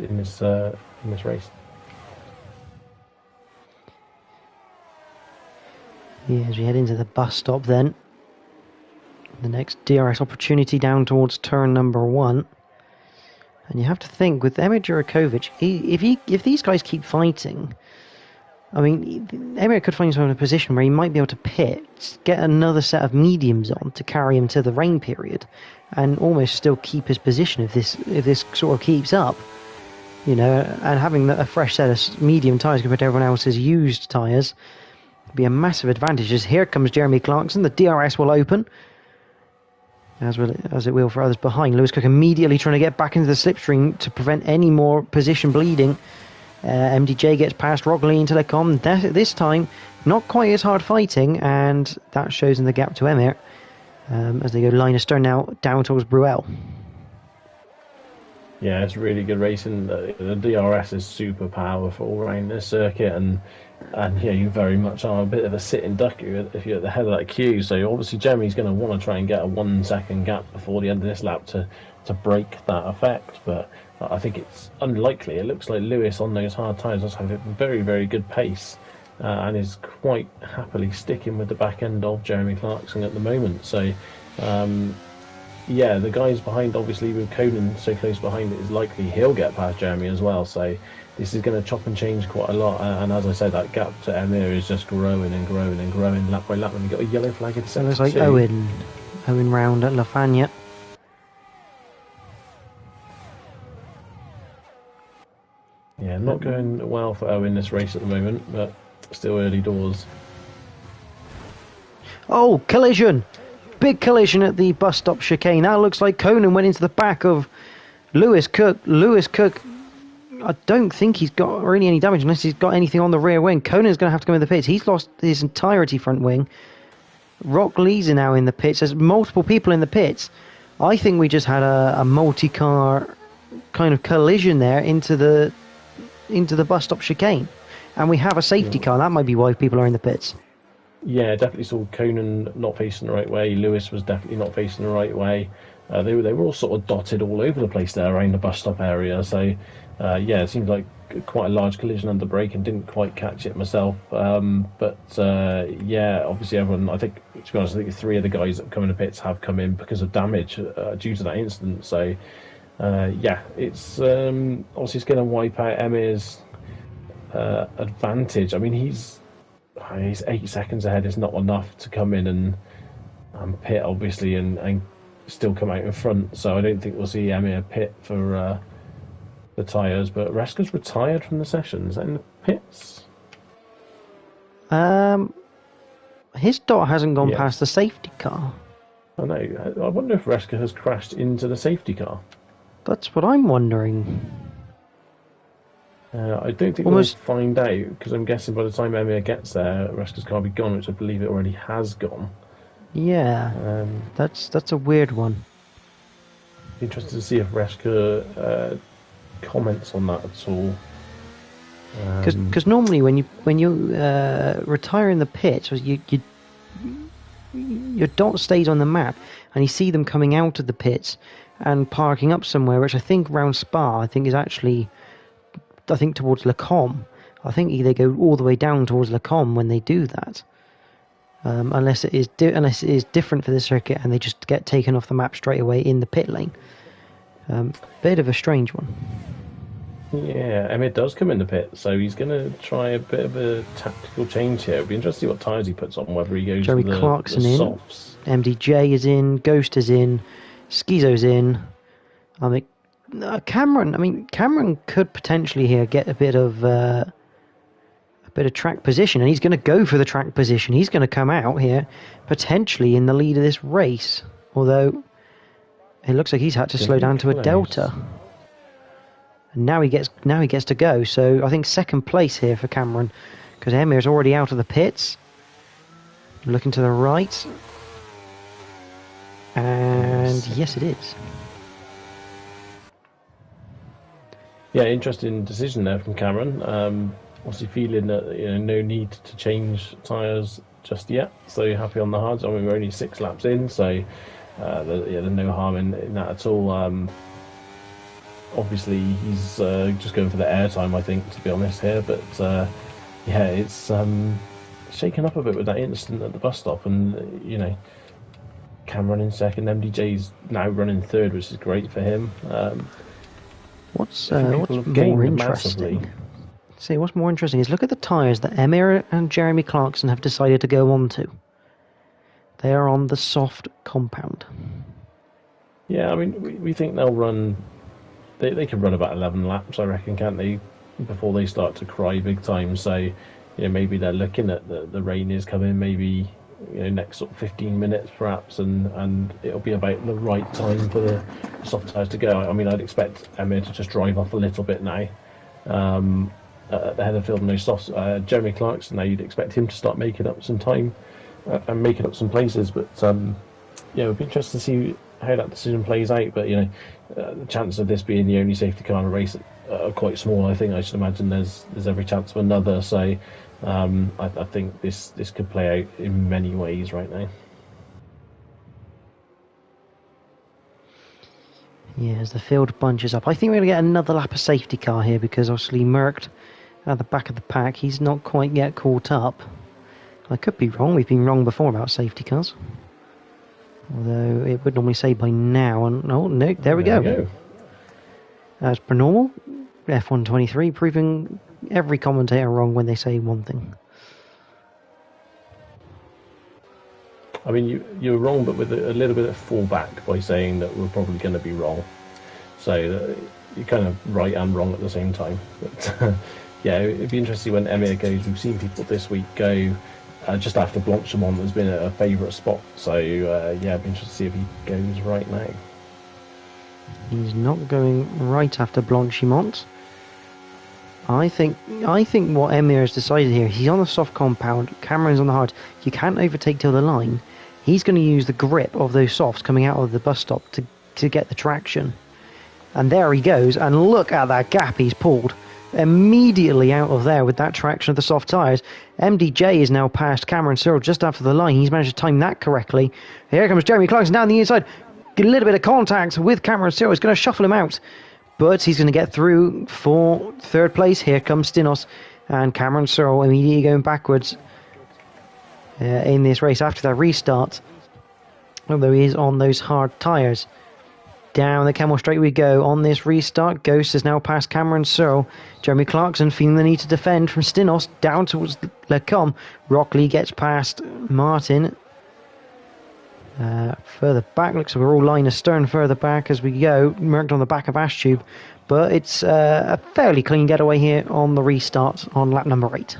race. Yeah, as we head into the bus stop then. The next DRS opportunity down towards turn number 1. And you have to think, with Emir Djurikovic, if these guys keep fighting, I mean, Emir could find himself in a position where he might be able to pit, get another set of mediums on to carry him to the rain period, and almost still keep his position if this sort of keeps up. And having a fresh set of medium tyres compared to everyone else's used tyres be a massive advantage. As here comes Jeremy Clarkson, the DRS will open, as it will for others behind. Lewis Cook immediately trying to get back into the slipstream to prevent any more position bleeding. MDJ gets past Rogley into Lecom. This time, not quite as hard fighting, and that shows in the gap to Emir as they go line astern now down towards Bruel. Yeah, it's really good racing. The DRS is super powerful around this circuit, and yeah, you very much are a bit of a sitting duck if you're at the head of that queue. So obviously Jeremy's going to want to try and get a 1-second gap before the end of this lap to break that effect. But I think it's unlikely. It looks like Lewis on those hard tyres has had a very, very good pace and is quite happily sticking with the back end of Jeremy Clarkson at the moment. So yeah, the guys behind, obviously with Conan so close behind, it is likely he'll get past Jeremy as well. So this is going to chop and change quite a lot, and as I said, that gap to Emir is just growing and growing and growing lap by lap. And we've got a yellow flag in second. Looks like Owen round at Lafayette. Yeah, not going well for Owen this race at the moment, but still early doors. Oh, collision! big collision at the bus stop chicane. That looks like Conan went into the back of Lewis Cook. Lewis Cook, I don't think he's got really any damage unless he's got anything on the rear wing. Conan's going to have to go in the pits. He's lost his entirety front wing. Rock Lee's are now in the pits. There's multiple people in the pits. I think we just had a multi-car kind of collision there into the bus stop chicane. And we have a safety car. That might be why people are in the pits. Yeah, definitely saw Conan not facing the right way. Lewis was definitely not facing the right way. They were all sort of dotted all over the place there around the bus stop area. So, yeah, it seemed like quite a large collision under brake and didn't quite catch it myself. But yeah, obviously everyone, I think, to be honest, I think 3 of the guys that come in the pits have come in because of damage due to that incident. So, yeah, it's obviously it's going to wipe out Emir's advantage. I mean, he's 8 seconds ahead. Is not enough to come in and pit, obviously, and still come out in front. So I don't think we'll see Emir pit for the tyres. But Reska's retired from the session. Is that in the pits? His dot hasn't gone past the safety car. I know. I wonder if Reska has crashed into the safety car. That's what I'm wondering. I don't think we'll find out, because I'm guessing by the time Emir gets there, Reska's car will be gone, which I believe it already has gone. Yeah, that's a weird one. Be interested to see if Reska comments on that at all. Because normally when you retire in the pits, your dot stays on the map, and you see them coming out of the pits and parking up somewhere, which I think round Spa, I think is actually, I think towards Le Com. I think they go all the way down towards Le Com when they do that. Unless it is different for the circuit and they just get taken off the map straight away in the pit lane. Bit of a strange one. Yeah, Emir does come in the pit, so he's going to try a bit of a tactical change here. It'll be interesting to see what tyres he puts on, whether he goes Jeremy for the Clarkson softs. In, MDJ is in, Ghost is in, Schizo's in. I mean, Cameron could potentially here get a bit of track position, and he's going to go for the track position. He's going to come out here potentially in the lead of this race, although it looks like he's had to slow down to a delta. And now he gets to go. So I think second place here for Cameron, because Emir's already out of the pits. Looking to the right, and yes, it is. Yeah, interesting decision there from Cameron. Obviously feeling that no need to change tyres just yet, so you're happy on the hards. I mean, we're only 6 laps in, so there's no harm in that at all. Obviously, he's just going for the airtime, I think, to be honest here. But yeah, it's shaken up a bit with that incident at the bus stop, and Cameron in second, MDJ's now running third, which is great for him. What's more interesting? What's more interesting is look at the tyres that Emir and Jeremy Clarkson have decided to go on to. They are on the soft compound. Yeah, I mean, we think they'll run. They can run about 11 laps, I reckon, can't they? Before they start to cry big time. So, maybe they're looking at the rain is coming. Maybe next sort of 15 minutes perhaps, and it'll be about the right time for the soft tyres to go. I mean, I'd expect Emir to just drive off a little bit now. At the head of the field, no softs. Jeremy Clarkson, now you'd expect him to start making up some time and making up some places. But it'd be interesting to see how that decision plays out. But the chances of this being the only safety car in a race are quite small. I should imagine there's every chance of another. So I think this could play out in many ways right now. Yeah, as the field bunches up, I think we're going to get another lap of safety car here, because obviously Merckx at the back of the pack, he's not quite yet caught up. I could be wrong. We've been wrong before about safety cars. Although it would normally say by now, and oh no, there we go. As per normal, F1 23 proving every commentator wrong when they say one thing. I mean, you're wrong, but with a little bit of fallback by saying that we're probably going to be wrong. So you're kind of right and wrong at the same time. But yeah, it'd be interesting when Emir goes. We've seen people this week go just after Blanchimont has been a favourite spot. So yeah, I'd be interested to see if he goes right now. He's not going right after Blanchimont. I think what Emir has decided here, he's on the soft compound, Cameron's on the hard. You can't overtake till the line. He's going to use the grip of those softs coming out of the bus stop to get the traction. And there he goes, and look at that gap he's pulled. Immediately out of there with that traction of the soft tyres. MDJ is now past Cameron Searle just after the line. He's managed to time that correctly. Here comes Jeremy Clarkson down the inside. Get a little bit of contact with Cameron Searle. He's going to shuffle him out. But he's going to get through for third place. Here comes Stinos and Cameron Searle immediately going backwards in this race after that restart. Although he is on those hard tyres. Down the Camel Straight we go on this restart. Ghost is now past Cameron Searle. Jeremy Clarkson feeling the need to defend from Stinos down towards Lecom. Rockley gets past Martin. Further back, looks like we're all line astern further back as we go. Mercked on the back of Ashtube. But it's a fairly clean getaway here on the restart on lap number 8.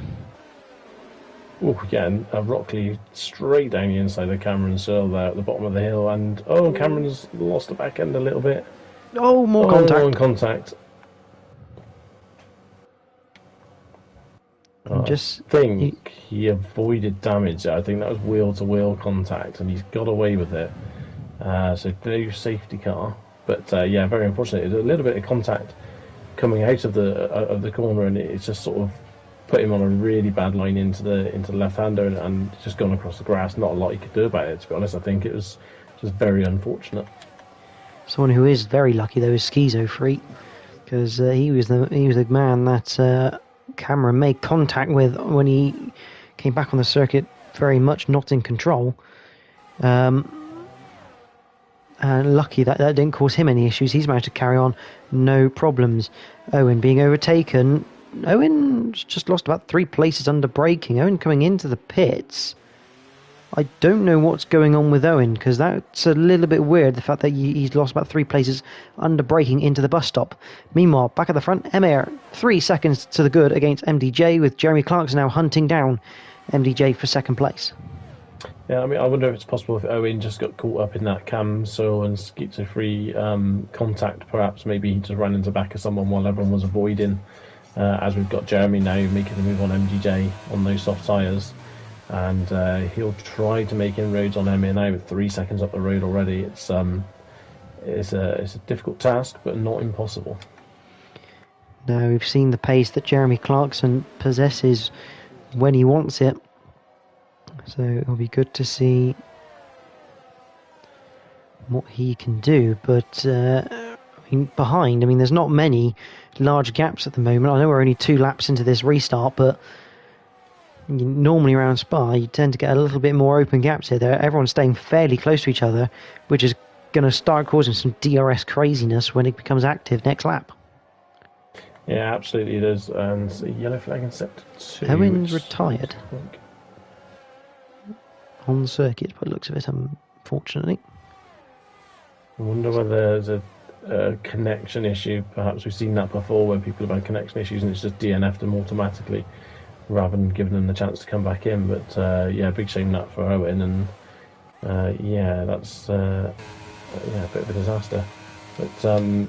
Oh, yeah, and Rockley straight down the inside of Cameron Searle there at the bottom of the hill, and Cameron's lost the back end a little bit. Oh, more contact. More contact. I think he avoided damage. I think that was wheel-to-wheel contact, and he's got away with it. So no safety car, but yeah, very unfortunate. There's a little bit of contact coming out of the corner, and it's just sort of put him on a really bad line into the left-hander and just gone across the grass. Not a lot he could do about it, to be honest. I think it was just very unfortunate. Someone who is very lucky though is Schizo Freak, because he was the man that Cameron made contact with when he came back on the circuit, very much not in control. And lucky that didn't cause him any issues. He's managed to carry on, no problems. Owen being overtaken. Owen's just lost about 3 places under braking. Owen coming into the pits. I don't know what's going on with Owen, because that's a little bit weird, the fact that he's lost about 3 places under braking into the bus stop. Meanwhile, back at the front, Emir 3 seconds to the good against MDJ, with Jeremy Clarkson now hunting down MDJ for second place. Yeah, I mean, I wonder if it's possible if Owen just got caught up in that Cam Searle and Schizo-free contact. Perhaps maybe he just ran into the back of someone while everyone was avoiding. As we've got Jeremy now making the move on MDJ on those soft tyres, and he'll try to make inroads on Emir now with 3 seconds up the road already. It's a difficult task, but not impossible. Now we've seen the pace that Jeremy Clarkson possesses when he wants it, so it'll be good to see what he can do. But behind, there's not many large gaps at the moment. I know we're only 2 laps into this restart, but normally around Spa you tend to get a little bit more open gaps here. Everyone's staying fairly close to each other, which is going to start causing some DRS craziness when it becomes active next lap. Yeah, absolutely it is. And yellow flag in sector 2. Owen's retired on the circuit by the looks of it, unfortunately. I wonder whether there's a connection issue. Perhaps we've seen that before, where people have had connection issues and it's just DNF'd them automatically rather than giving them the chance to come back in. But yeah, big shame that for Owen, and yeah, that's a bit of a disaster. But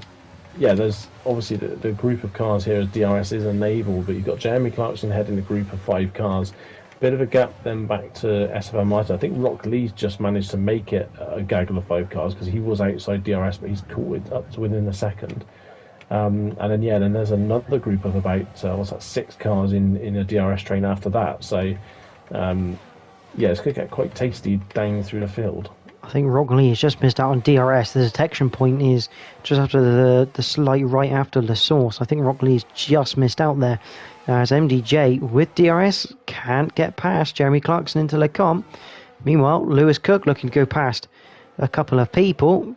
yeah, there's obviously the group of cars here as DRS is enabled, but you've got Jeremy Clarkson heading the group of 5 cars. Bit of a gap then back to SFR Martin. I think Rock Lee's just managed to make it a gaggle of 5 cars because he was outside DRS, but he's caught it up to within a second. And then there's another group of about 6 cars in a DRS train after that. So yeah, it's going to get quite tasty down through the field. I think Rock Lee has just missed out on DRS. The detection point is just after the slight right after the source. I think Rock Lee's just missed out there. As MDJ with DRS can't get past Jeremy Clarkson into Lecombe. Meanwhile, Lewis Cook looking to go past a couple of people.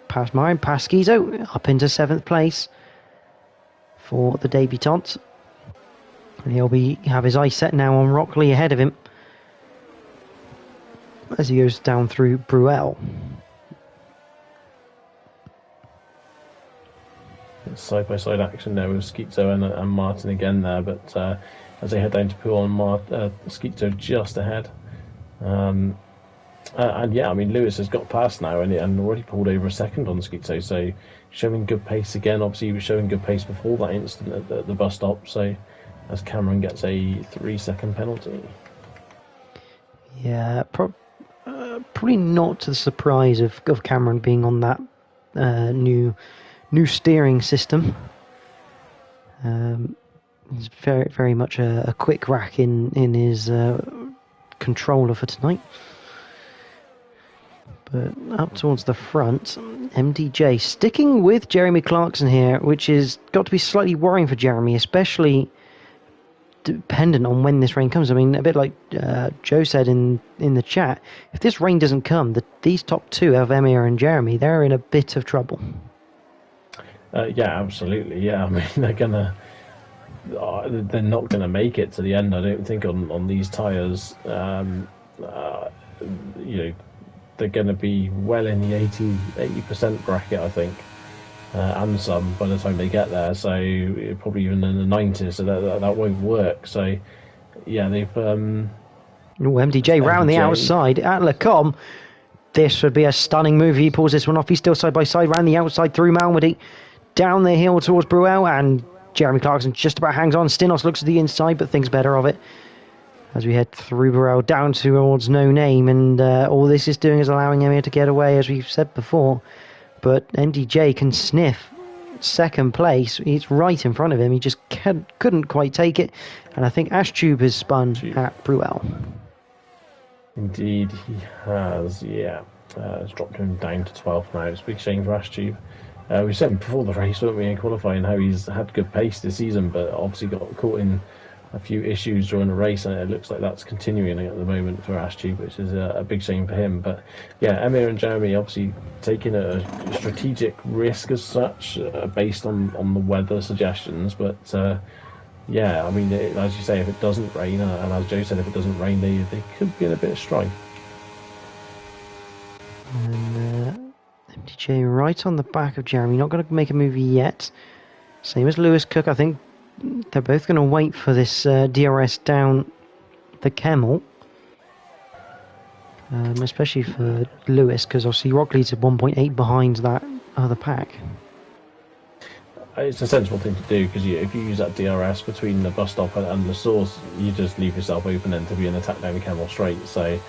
Past Marin, past Schizo, up into 7th place for the debutant. And he'll have his eyes set now on Rock Lee ahead of him as he goes down through Bruel. Side-by-side action there with Schizo and Martin again there, but as they head down to Pool and Skeeto just ahead. And yeah, I mean, Lewis has got past now and already pulled over a second on Skeeto, so showing good pace again. Obviously, he was showing good pace before that incident at the bus stop, so as Cameron gets a 3-second penalty. Yeah, probably not to the surprise of Cameron being on that new steering system. It's very, very much a quick rack in his controller for tonight. But up towards the front, MDJ sticking with Jeremy Clarkson here, which has got to be slightly worrying for Jeremy, especially dependent on when this rain comes. I mean, a bit like Joe said in the chat, if this rain doesn't come, these top two of Emir and Jeremy, they're in a bit of trouble. Yeah, absolutely. Yeah, I mean, they're not gonna make it to the end. I don't think on these tyres. They're going to be well in the 80% bracket, I think, and some by the time they get there. So probably even in the 90s. So that won't work. So yeah, they've. MDJ round the outside at Lacombe. This would be a stunning move. He pulls this one off. He's still side by side round the outside through Malmedy, down the hill towards Bruel, and Jeremy Clarkson just about hangs on. Stinos looks at the inside, but thinks better of it as we head through Burrell down towards No Name, and all this is doing is allowing Emir to get away, as we've said before. But MDJ can sniff second place. He's right in front of him. He just couldn't quite take it, and I think Ashtube has spun at Bruel. Indeed, he has. Yeah, it's dropped him down to 12th now. It's a big shame for Ashtube. We said before the race, weren't we, in qualifying, how he's had good pace this season, but obviously got caught in a few issues during the race, and it looks like that's continuing at the moment for Ashtube, which is a big shame for him. But yeah, Emir and Jeremy obviously taking a strategic risk as such, based on the weather suggestions. But yeah, I mean, as you say, if it doesn't rain, and as Joe said, if it doesn't rain, they could be in a bit of strife. And MDJ right on the back of Jeremy, not going to make a move yet. Same as Lewis Cook, I think. They're both going to wait for this DRS down the Camel, especially for Lewis, because obviously Rocklead's at 1.8 behind that other pack. It's a sensible thing to do, because if you use that DRS between the bus stop and the source, you just leave yourself open then to be an attack down the Camel straight. So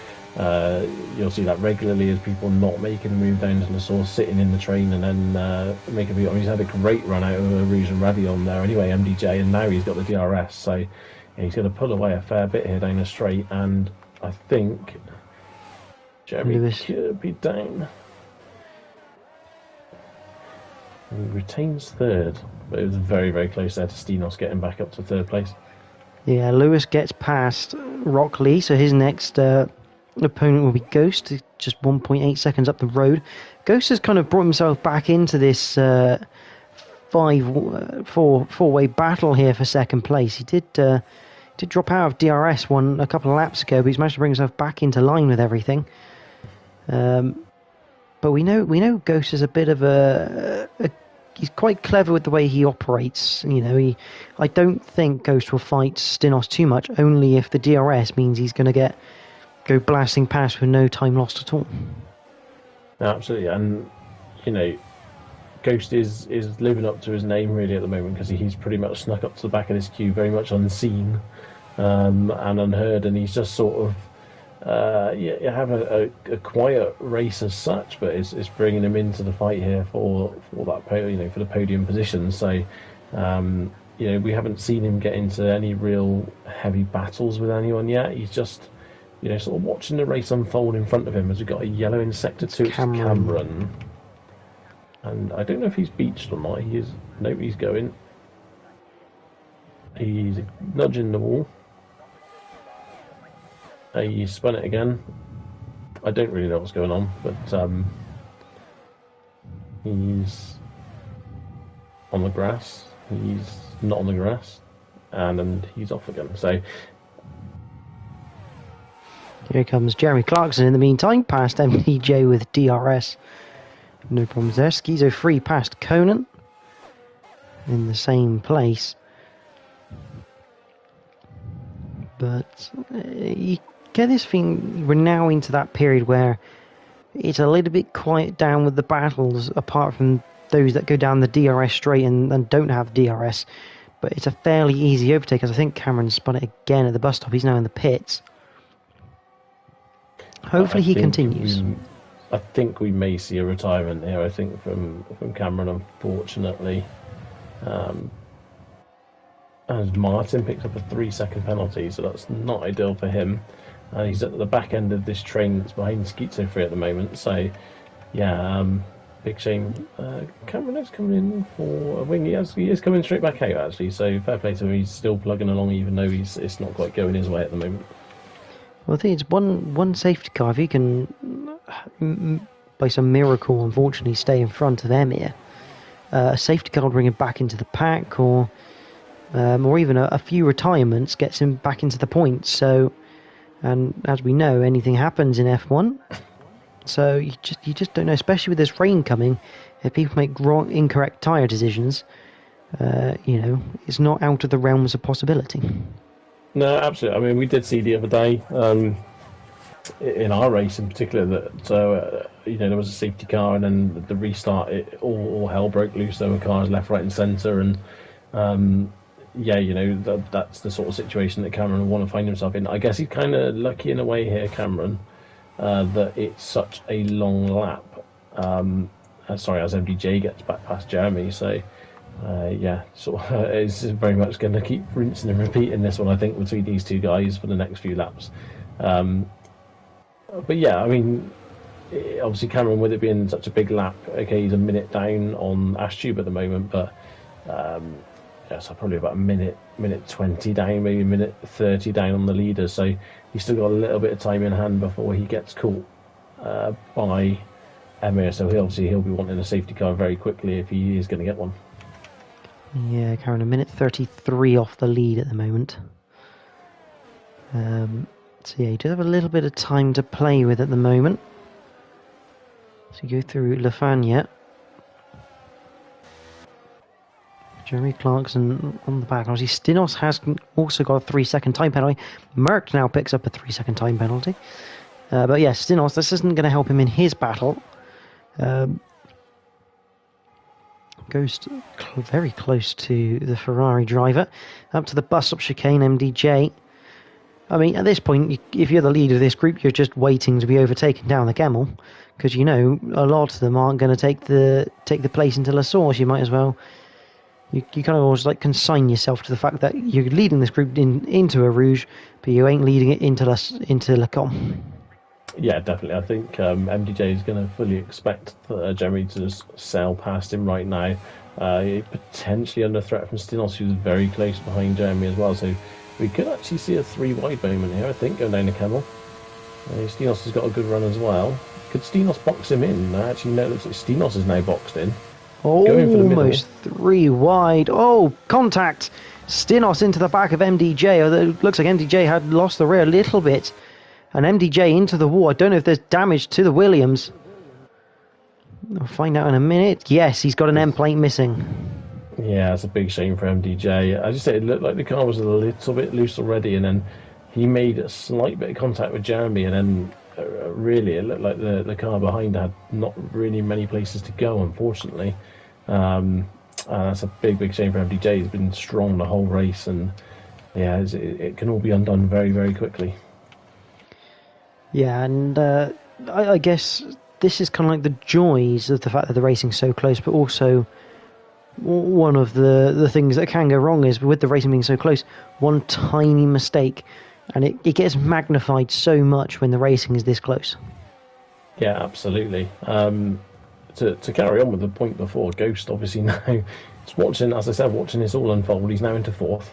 you'll see that regularly as people not making the move down to the source, sitting in the train and then making a move. I mean, he's had a great run out of Rouge and Radion there anyway, MDJ, and now he's got the DRS, so yeah, he's going to pull away a fair bit here down the straight, and I think Jeremy Lewis could be down. He retains third, but it was very, very close there to Stinos getting back up to third place. Yeah, Lewis gets past Rockley, so his next opponent will be Ghost, just 1.8 seconds up the road. Ghost has kind of brought himself back into this four-way battle here for second place. He did drop out of DRS a couple of laps ago, but he's managed to bring himself back into line with everything. But we know Ghost is a bit of he's quite clever with the way he operates. You know, I don't think Ghost will fight Stinos too much, only if the DRS means he's going to go blasting past with no time lost at all. Absolutely, and you know, Ghost is living up to his name really at the moment, because he's pretty much snuck up to the back of this queue, very much unseen and unheard, and he's just sort of have a quiet race as such, but it's bringing him into the fight here for that for the podium position. So we haven't seen him get into any real heavy battles with anyone yet. He's just sort of watching the race unfold in front of him, as we've got a yellow in sector 2. It's Cameron, and I don't know if he's beached or not. He's going. He's nudging the wall. He spun it again. I don't really know what's going on, but he's on the grass. He's not on the grass, and he's off again. So here comes Jeremy Clarkson in the meantime, past MDJ with DRS. No problems there. Schizo free past Conan in the same place. But you get this thing, we're now into that period where it's a little bit quiet down with the battles, apart from those that go down the DRS straight and don't have DRS. But it's a fairly easy overtake, as I think Cameron spun it again at the bus stop. He's now in the pits. Hopefully he continues. I think we may see a retirement here, I think, from Cameron, unfortunately. And Martin picks up a 3-second penalty, so that's not ideal for him. And he's at the back end of this train that's behind Schizophrenic at the moment. So, yeah, big shame. Cameron is coming in for a wing. He is coming straight back out, actually. So, fair play to him. He's still plugging along, even though it's not quite going his way at the moment. Well, I think it's one safety car. If he can, by some miracle, unfortunately, stay in front of Emir, a safety car will bring him back into the pack, or even a few retirements gets him back into the points. So, and as we know, anything happens in F1. So you just don't know, especially with this rain coming. If people make incorrect tyre decisions, it's not out of the realms of possibility. No, absolutely. I mean, we did see the other day, in our race in particular, that there was a safety car, and then the restart, all hell broke loose. There were cars left, right, and centre, and that's the sort of situation that Cameron would want to find himself in. I guess he's kind of lucky in a way here, Cameron, that it's such a long lap. As MDJ gets back past Jeremy, so. It's very much going to keep rinsing and repeating this one, I think, between these two guys for the next few laps. But yeah, I mean, obviously Cameron, with it being such a big lap, okay, he's a minute down on Ashtube at the moment, but so probably about a minute 20 down, maybe a minute 30 down on the leaders. So he's still got a little bit of time in hand before he gets caught by Emir. So he'll be wanting a safety car very quickly if he is going to get one. Yeah, Karen, a minute 33 off the lead at the moment. So yeah, you do have a little bit of time to play with at the moment. So you go through Lafayette. Jeremy Clarkson on the back. Obviously, Stinos has also got a 3-second time penalty. Merck now picks up a 3-second time penalty. But yeah, Stinos, this isn't going to help him in his battle. Goes very close to the Ferrari driver, up to the bus stop chicane. MDJ, I mean, at this point, if you're the leader of this group, you're just waiting to be overtaken down the camel, because a lot of them aren't going to take the place into La Source. You might as well, you kind of always consign yourself to the fact that you're leading this group into a Rouge, but you ain't leading it into La Com. Yeah, definitely. I think MDJ is going to fully expect Jeremy to just sail past him right now. Potentially under threat from Stinos, who's very close behind Jeremy as well. So we could actually see a 3-wide moment here, I think, going down the camel. Stinos has got a good run as well. Could Stinos box him in? Actually, no, it looks like Stinos is now boxed in. Almost 3 wide. Oh, contact! Stinos into the back of MDJ. It looks like MDJ had lost the rear a little bit. And MDJ into the wall. I don't know if there's damage to the Williams. I'll find out in a minute. Yes, he's got an end plate missing. Yeah, it's a big shame for MDJ. As you say, it looked like the car was a little bit loose already, and then he made a slight bit of contact with Jeremy, and then really it looked like the car behind had not really many places to go, unfortunately. That's a big shame for MDJ. He's been strong the whole race, and yeah, it can all be undone very, very quickly. Yeah, and I guess this is kind of like the joys of the fact that the racing's so close, but also one of the things that can go wrong is with the racing being so close, one tiny mistake, and it gets magnified so much when the racing is this close. Yeah, absolutely. To carry on with the point before, Ghost obviously now is watching this all unfold. He's now into 4th.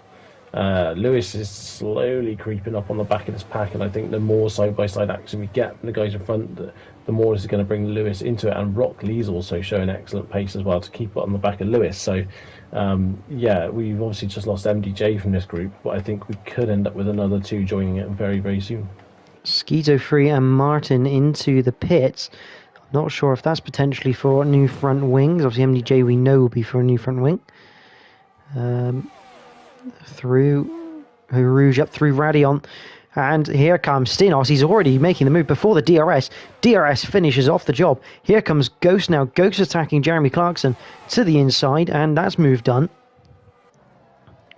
Lewis is slowly creeping up on the back of this pack, and I think the more side-by-side action we get from the guys in front, the more this is going to bring Lewis into it. And Rock Lee's also showing excellent pace as well to keep it on the back of Lewis. So, we've obviously just lost MDJ from this group, but I think we could end up with another 2 joining it very, very soon. Schizo and Martin into the pits. I'm not sure if that's potentially for new front wings. Obviously, MDJ we know will be for a new front wing. Through Rouge up through Radion. And here comes Stinos. He's already making the move before the DRS. DRS finishes off the job. Here comes Ghost now. Ghost attacking Jeremy Clarkson to the inside, and that's move done.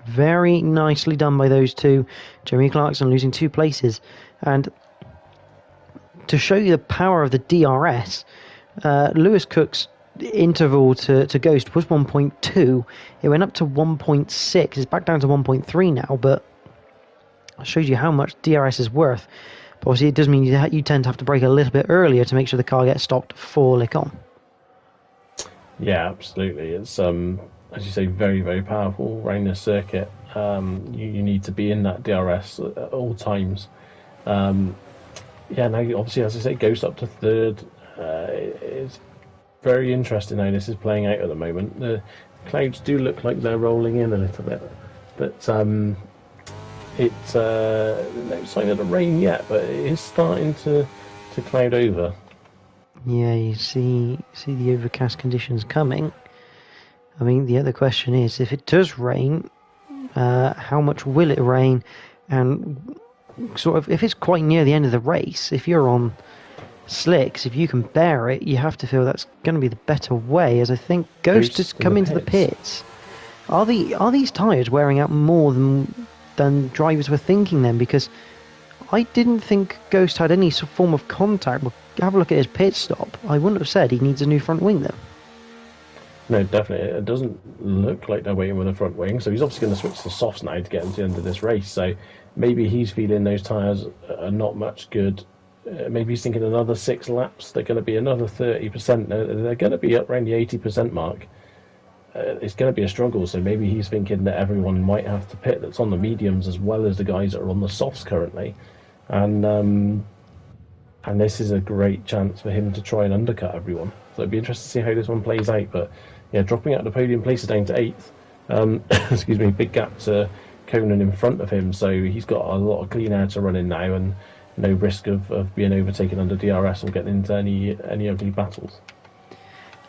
Very nicely done by those two. Jeremy Clarkson losing 2 places. And to show you the power of the DRS, Lewis Cook's interval to Ghost was 1.2. It went up to 1.6. It's back down to 1.3 now, but it shows you how much DRS is worth. But obviously it does mean you tend to have to brake a little bit earlier to make sure the car gets stopped for lick on. Yeah, absolutely. It's as you say, very, very powerful around the circuit. You need to be in that DRS at all times. Yeah, now obviously, as I say, Ghost up to third. It's very interesting how this is playing out at the moment. The clouds do look like they're rolling in a little bit, but it's no sign of the rain yet, but it is starting to cloud over. Yeah, you see the overcast conditions coming. I mean, the other question is, if it does rain, how much will it rain? And sort of, if it's quite near the end of the race, if you're on slicks, if you can bear it, you have to feel that's going to be the better way. As I think Ghost has come into the pits. Are these tyres wearing out more than drivers were thinking then? Because I didn't think Ghost had any form of contact. Well, have a look at his pit stop. I wouldn't have said he needs a new front wing though. No, definitely. It doesn't look like they're waiting with a front wing, so he's obviously going to switch to softs now to get into the end of this race. So maybe he's feeling those tyres are not much good. Maybe he's thinking another 6 laps, they're going to be another 30%. They're going to be up around the 80% mark. It's going to be a struggle, so maybe he's thinking that everyone might have to pit that's on the mediums as well as the guys that are on the softs currently. And this is a great chance for him to try and undercut everyone. So it'd be interesting to see how this one plays out. But yeah, dropping out the podium places down to 8th. Excuse me, big gap to Conan in front of him. So he's got a lot of clean air to run in now, and no risk of being overtaken under DRS or getting into any ugly battles.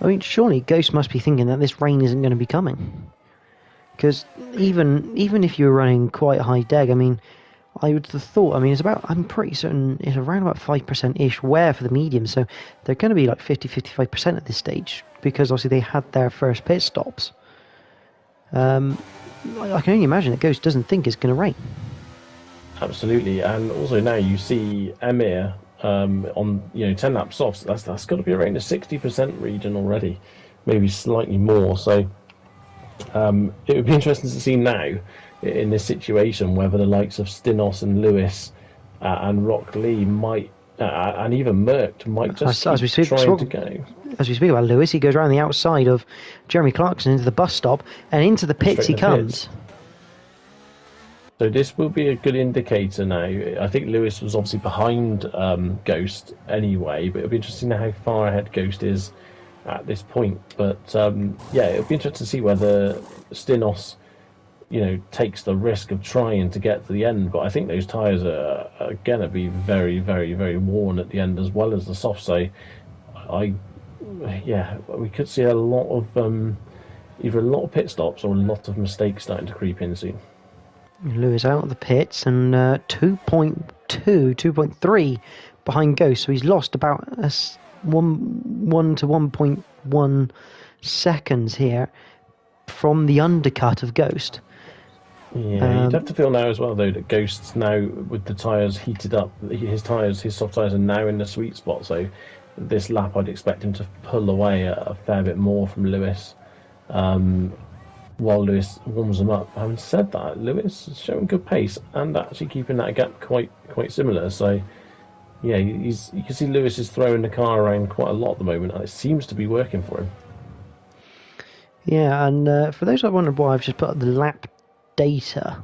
I mean, surely Ghost must be thinking that this rain isn't going to be coming. Because even if you're running quite high deg, I mean, I would have thought, I'm pretty certain it's around about 5%-ish wear for the medium, so they're going to be like 50-55% at this stage, because obviously they had their first pit stops. I can only imagine that Ghost doesn't think it's going to rain. Absolutely, and also now you see Emir on 10 lap softs. That's got to be around the 60% region already, maybe slightly more. So it would be interesting to see now in this situation whether the likes of Stinos and Lewis and Rock Lee might and even Merck might just trying to go. As we speak about Lewis, he goes around the outside of Jeremy Clarkson into the bus stop, and into the pits he comes. So this will be a good indicator now. I think Lewis was obviously behind Ghost anyway, but it'll be interesting to know how far ahead Ghost is at this point. But yeah, it'll be interesting to see whether Stinos, takes the risk of trying to get to the end. But I think those tyres are going to be very, very, very worn at the end, as well as the soft. So we could see a lot of either a lot of pit stops or a lot of mistakes starting to creep in soon. Lewis out of the pits and 2.3 behind Ghost, so he's lost about 1 to 1.1 seconds here from the undercut of Ghost. Yeah, you'd have to feel now as well though that Ghost's now, with the tyres heated up, his soft tyres are now in the sweet spot, so this lap I'd expect him to pull away a fair bit more from Lewis. While Lewis warms them up. Having said that, Lewis is showing good pace and actually keeping that gap quite similar. So, yeah, you can see Lewis is throwing the car around quite a lot at the moment, and it seems to be working for him. Yeah, and for those that wonder why I've just put up the lap data,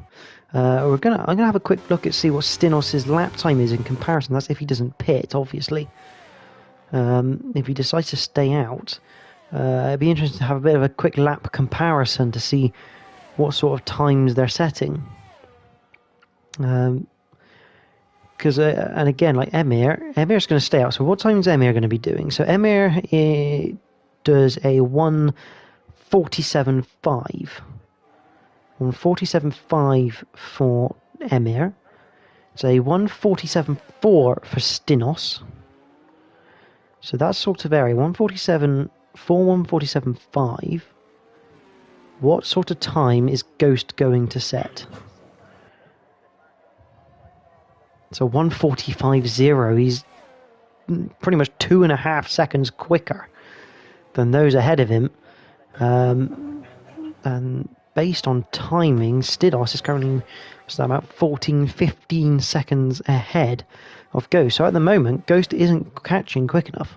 I'm gonna have a quick look at see what Stinos' lap time is in comparison. That's if he doesn't pit, obviously. If he decides to stay out. It'd be interesting to have a bit of a quick lap comparison to see what sort of times they're setting. Because, and again, like Emir's going to stay out. So what time is Emir going to be doing? So Emir does a 1:47.5. 1:47.5 for Emir. It's a 147.4 for Stinos. So that's sort of area. 147.4, 147.5. What sort of time is Ghost going to set? So 145.0. He's pretty much 2.5 seconds quicker than those ahead of him. And based on timing, Stinos is currently about 14-15 seconds ahead of Ghost. So at the moment, Ghost isn't catching quick enough.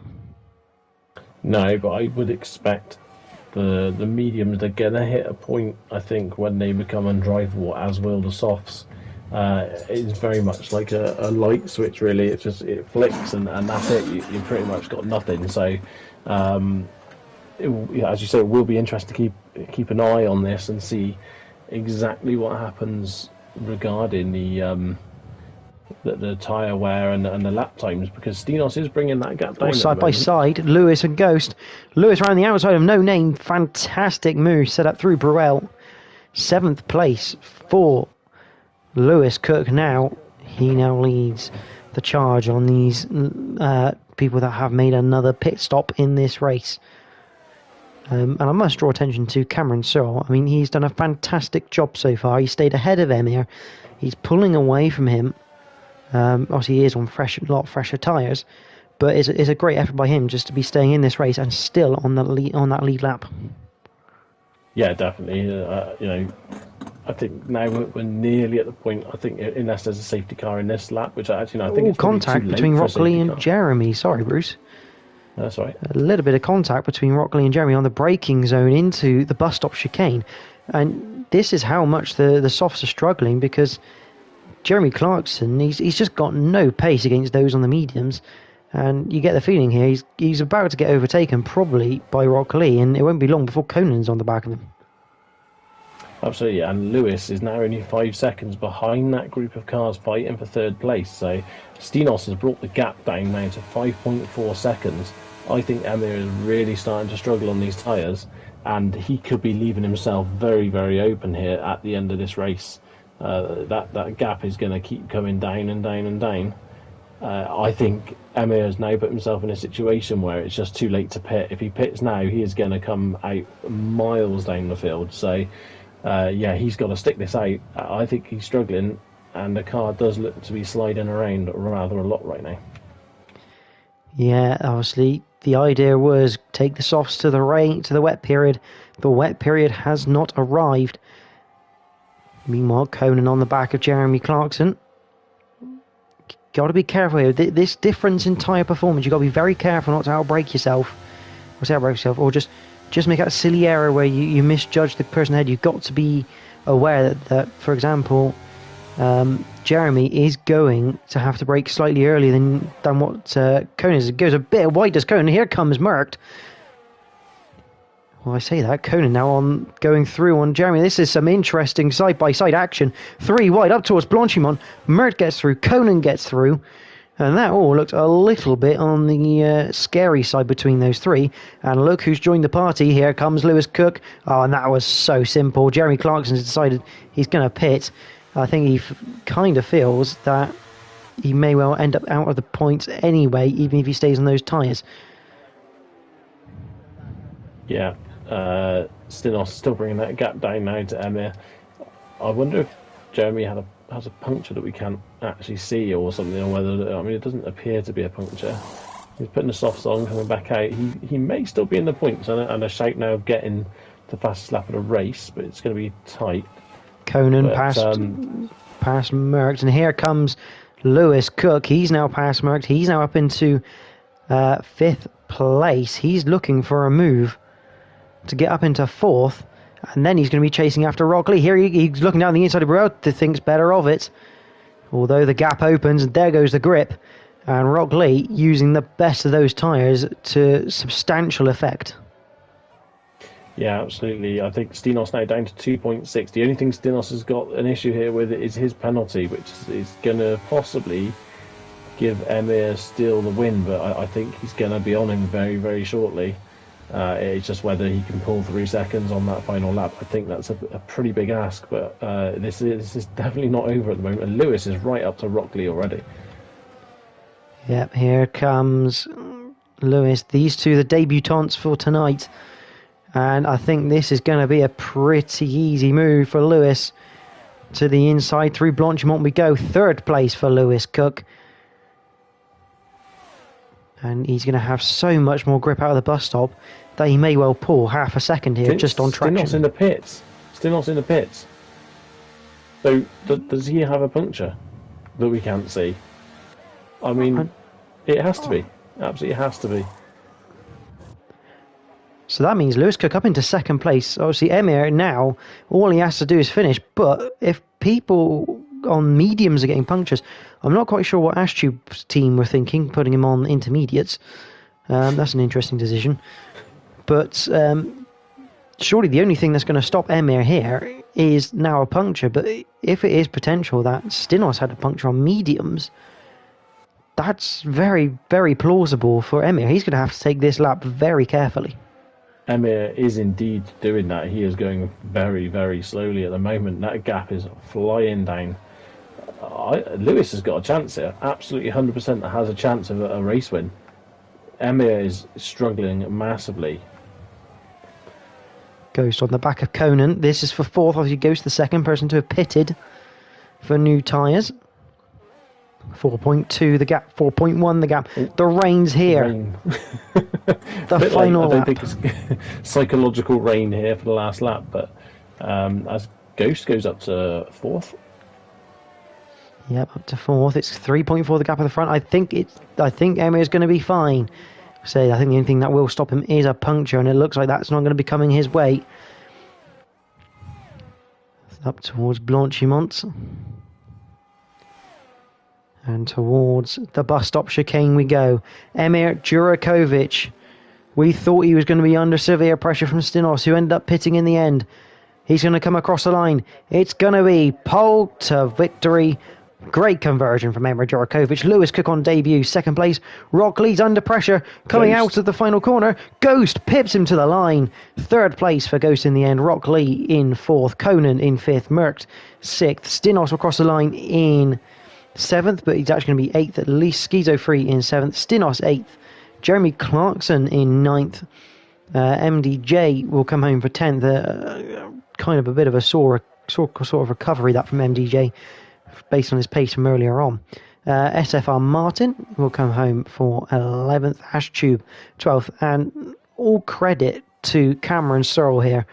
No, but I would expect the mediums, they're going to hit a point, I think, when they become undrivable, as will the softs. It's very much like a light switch, really. It's just, it flicks and that's it. You've pretty much got nothing. So, as you say, it will be interesting to keep an eye on this and see exactly what happens regarding the tyre wear and the lap times, because Stinos is bringing that gap down. Side by side, Lewis and Ghost. Lewis around the outside of No Name. Fantastic move set up through Burrell. 7th place for Lewis. Cook now, he now leads the charge on these people that have made another pit stop in this race. And I must draw attention to Cameron Searle. I mean, he's done a fantastic job so far. He stayed ahead of Emir. He's pulling away from him. Obviously, he is on a lot fresher tyres, but it's a great effort by him just to be staying in this race and still on that lead lap. Yeah, definitely. I think now we're nearly at the point. I think unless there's a safety car in this lap, which I think it's contact between Rockley and Jeremy. Sorry, Bruce. That's right. A little bit of contact between Rockley and Jeremy on the braking zone into the bus stop chicane, and this is how much the softs are struggling, because Jeremy Clarkson, he's just got no pace against those on the mediums, and you get the feeling here he's about to get overtaken probably by Rockley, and it won't be long before Conan's on the back of him. Absolutely, and Lewis is now only 5 seconds behind that group of cars fighting for third place. So Stinos has brought the gap down now to 5.4 seconds. I think Emir is really starting to struggle on these tyres, and he could be leaving himself very, very open here at the end of this race. That gap is going to keep coming down and down and down. I think Emir has now put himself in a situation where it's just too late to pit. If he pits now, he is going to come out miles down the field. So, he's got to stick this out. I think he's struggling, and the car does look to be sliding around rather a lot right now. Yeah, obviously the idea was take the softs to the wet period. The wet period has not arrived. Meanwhile, Conan on the back of Jeremy Clarkson. Got to be careful here. This difference in tyre performance, you've got to be very careful not to outbrake yourself. Or just make a silly error where you misjudge the person ahead. You've got to be aware that for example, Jeremy is going to have to brake slightly earlier than what Conan is. It goes a bit wide, does Conan. Here comes Merckx. Well, I say that. Conan now going through on Jeremy. This is some interesting side-by-side action. 3 wide up towards Blanchimont. Merckx gets through. Conan gets through. And that all looked a little bit on the scary side between those three. And look who's joined the party. Here comes Lewis Cook. Oh, and that was so simple. Jeremy Clarkson's decided he's going to pit. I think he kind of feels that he may well end up out of the points anyway, even if he stays on those tyres. Yeah. Stinos still bringing that gap down now to Emir. I wonder if Jeremy has a puncture that we can't actually see or something, or whether, it doesn't appear to be a puncture. He's putting the softs on, coming back out. He may still be in the points, and a shout now of getting the fastest lap of the race, but it's going to be tight. Conan past Merckx, and here comes Lewis Cook. He's now past Merckx. He's now up into 5th place. He's looking for a move to get up into 4th, and then he's going to be chasing after Rockley. Here he's looking down the inside of the road to thinks better of it, although the gap opens and there goes the grip, and Rockley using the best of those tyres to substantial effect. Yeah, absolutely. I think Stinos now down to 2.6. The only thing Stinos has got an issue here with is his penalty, which is going to possibly give Emir still the win, but I think he's going to be on him very, very shortly. It's just whether he can pull 3 seconds on that final lap. I think that's a pretty big ask, but this is definitely not over at the moment. And Lewis is right up to Rockley already. Yep, here comes Lewis. These two, the debutants for tonight. And I think this is going to be a pretty easy move for Lewis. To the inside, through Blanchimont we go. 3rd place for Lewis Cook. And he's going to have so much more grip out of the bus stop that he may well pull half a second here just on traction. Stinos in the pits. Stinos in the pits. So, does he have a puncture that we can't see? I mean, it has to be. Absolutely has to be. So that means Lewis Cook up into 2nd place. Obviously, Emir now, all he has to do is finish. But if people on mediums are getting punctures, I'm not quite sure what Ashtube's team were thinking, putting him on intermediates. That's an interesting decision. But surely the only thing that's going to stop Emir here is now a puncture. But if it is potential that Stinos had a puncture on mediums, that's very, very plausible for Emir. He's going to have to take this lap very carefully. Emir is indeed doing that. He is going very, very slowly at the moment. That gap is flying down. Lewis has got a chance here. Absolutely 100% has a chance of a race win. Emir is struggling massively. Ghost on the back of Conan. This is for 4th. Obviously, Ghost, the 2nd person to have pitted for new tyres. 4.2 the gap, 4.1 the gap. The rain's here. Rain. The final lap. I don't think it's psychological rain here for the last lap, but as Ghost goes up to 4th. Yep, up to 4th. It's 3.4 the gap at the front. I think Emir is going to be fine. So I think the only thing that will stop him is a puncture, and it looks like that's not going to be coming his way. Up towards Blanchimont. And towards the bus stop chicane we go. Emir Djurakovic. We thought he was going to be under severe pressure from Stinos, who ended up pitting in the end. He's going to come across the line. It's going to be pole to victory. Great conversion from Emir Djurakovic. Lewis Cook on debut, 2nd place. Rockley's under pressure, coming out of the final corner. Ghost pips him to the line. 3rd place for Ghost in the end. Rockley in 4th. Conan in 5th. Merckx 6th. Stinos across the line in 7th, but he's actually going to be 8th at least. Schizo Free in 7th. Stinos 8th. Jeremy Clarkson in 9th. MDJ will come home for 10th. Kind of a bit of a sort of recovery that from MDJ based on his pace from earlier on. SFR Martin will come home for 11th. Ashtube 12th. And all credit to Cameron Searle here.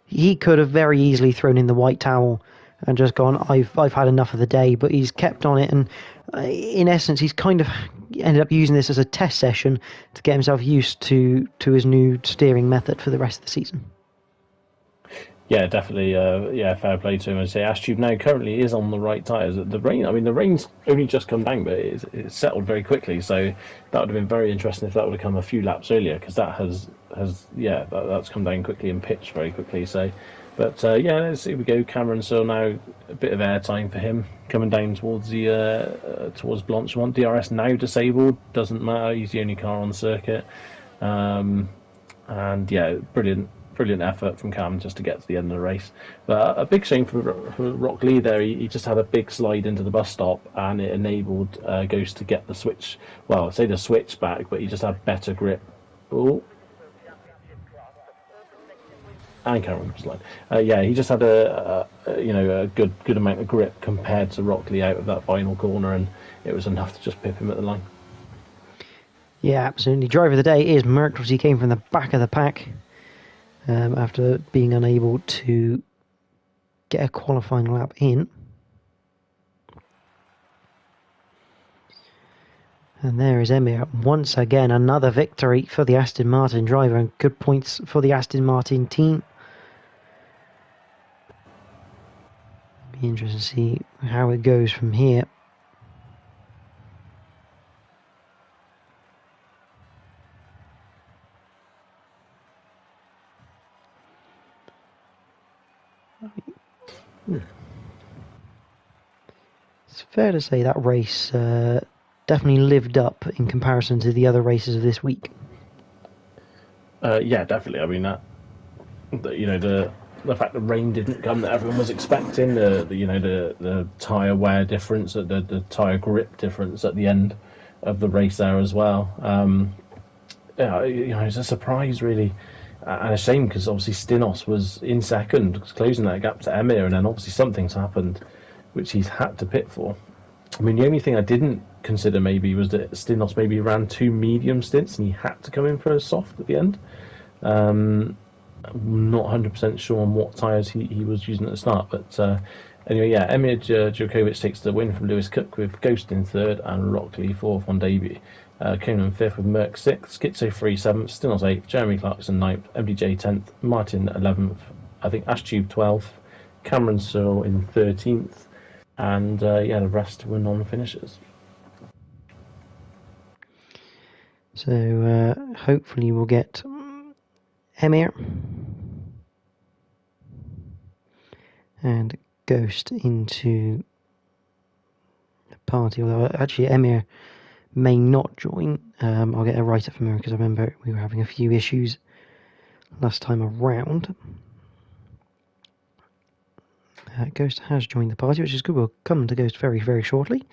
He could have very easily thrown in the white towel and just gone, I've had enough of the day, but he's kept on it, and in essence he's kind of ended up using this as a test session to get himself used to his new steering method for the rest of the season. Yeah, definitely. Fair play to him. I'd say Ashtube now currently is on the right tyres. The rain's only just come down, but it's settled very quickly. So that would have been very interesting if that would have come a few laps earlier, because that that's come down quickly and pitched very quickly. So. But let's see. We go. Cameron Searle now, a bit of airtime for him coming down towards towards Blanchimont. DRS now disabled. Doesn't matter. He's the only car on the circuit. And yeah, brilliant effort from Cam just to get to the end of the race. But a big shame for Rockley there. He just had a big slide into the bus stop, and it enabled Ghost to get the switch. Well, I say the switch back, but he just had better grip. Oh. And Cameron was like, he just had a good amount of grip compared to Rockley out of that final corner, and it was enough to just pip him at the line. Yeah, absolutely. Driver of the day is Merckx. He came from the back of the pack after being unable to get a qualifying lap in. And there is Emir once again, another victory for the Aston Martin driver, and good points for the Aston Martin team. Be interesting to see how it goes from here. It's fair to say that race definitely lived up in comparison to the other races of this week. Yeah, definitely. I mean the fact that rain didn't come that everyone was expecting, the tire wear difference, the tire grip difference at the end of the race there as well. Yeah, it's a surprise really, and a shame because obviously Stinos was in second, closing that gap to Emir, and then obviously something's happened, which he's had to pit for. I mean, the only thing I didn't consider maybe was that Stinos maybe ran two medium stints and he had to come in for a soft at the end. I'm not 100% sure on what tyres he was using at the start, but anyway, yeah, Emir Djokovic takes the win from Lewis Cook with Ghost in third and Rockley fourth on debut. Conan fifth with Merck sixth, Schizo 3 seventh, Stinos eighth, Jeremy Clarkson ninth, MDJ 10th, Martin 11th, I think Ashtube 12th, Cameron Searle in 13th, and yeah, the rest were non-finishers. So hopefully we'll get Emir and Ghost into the party, although actually Emir may not join. I'll get a write-up from her because I remember we were having a few issues last time around. Ghost has joined the party, which is good. We'll come to Ghost very, very shortly.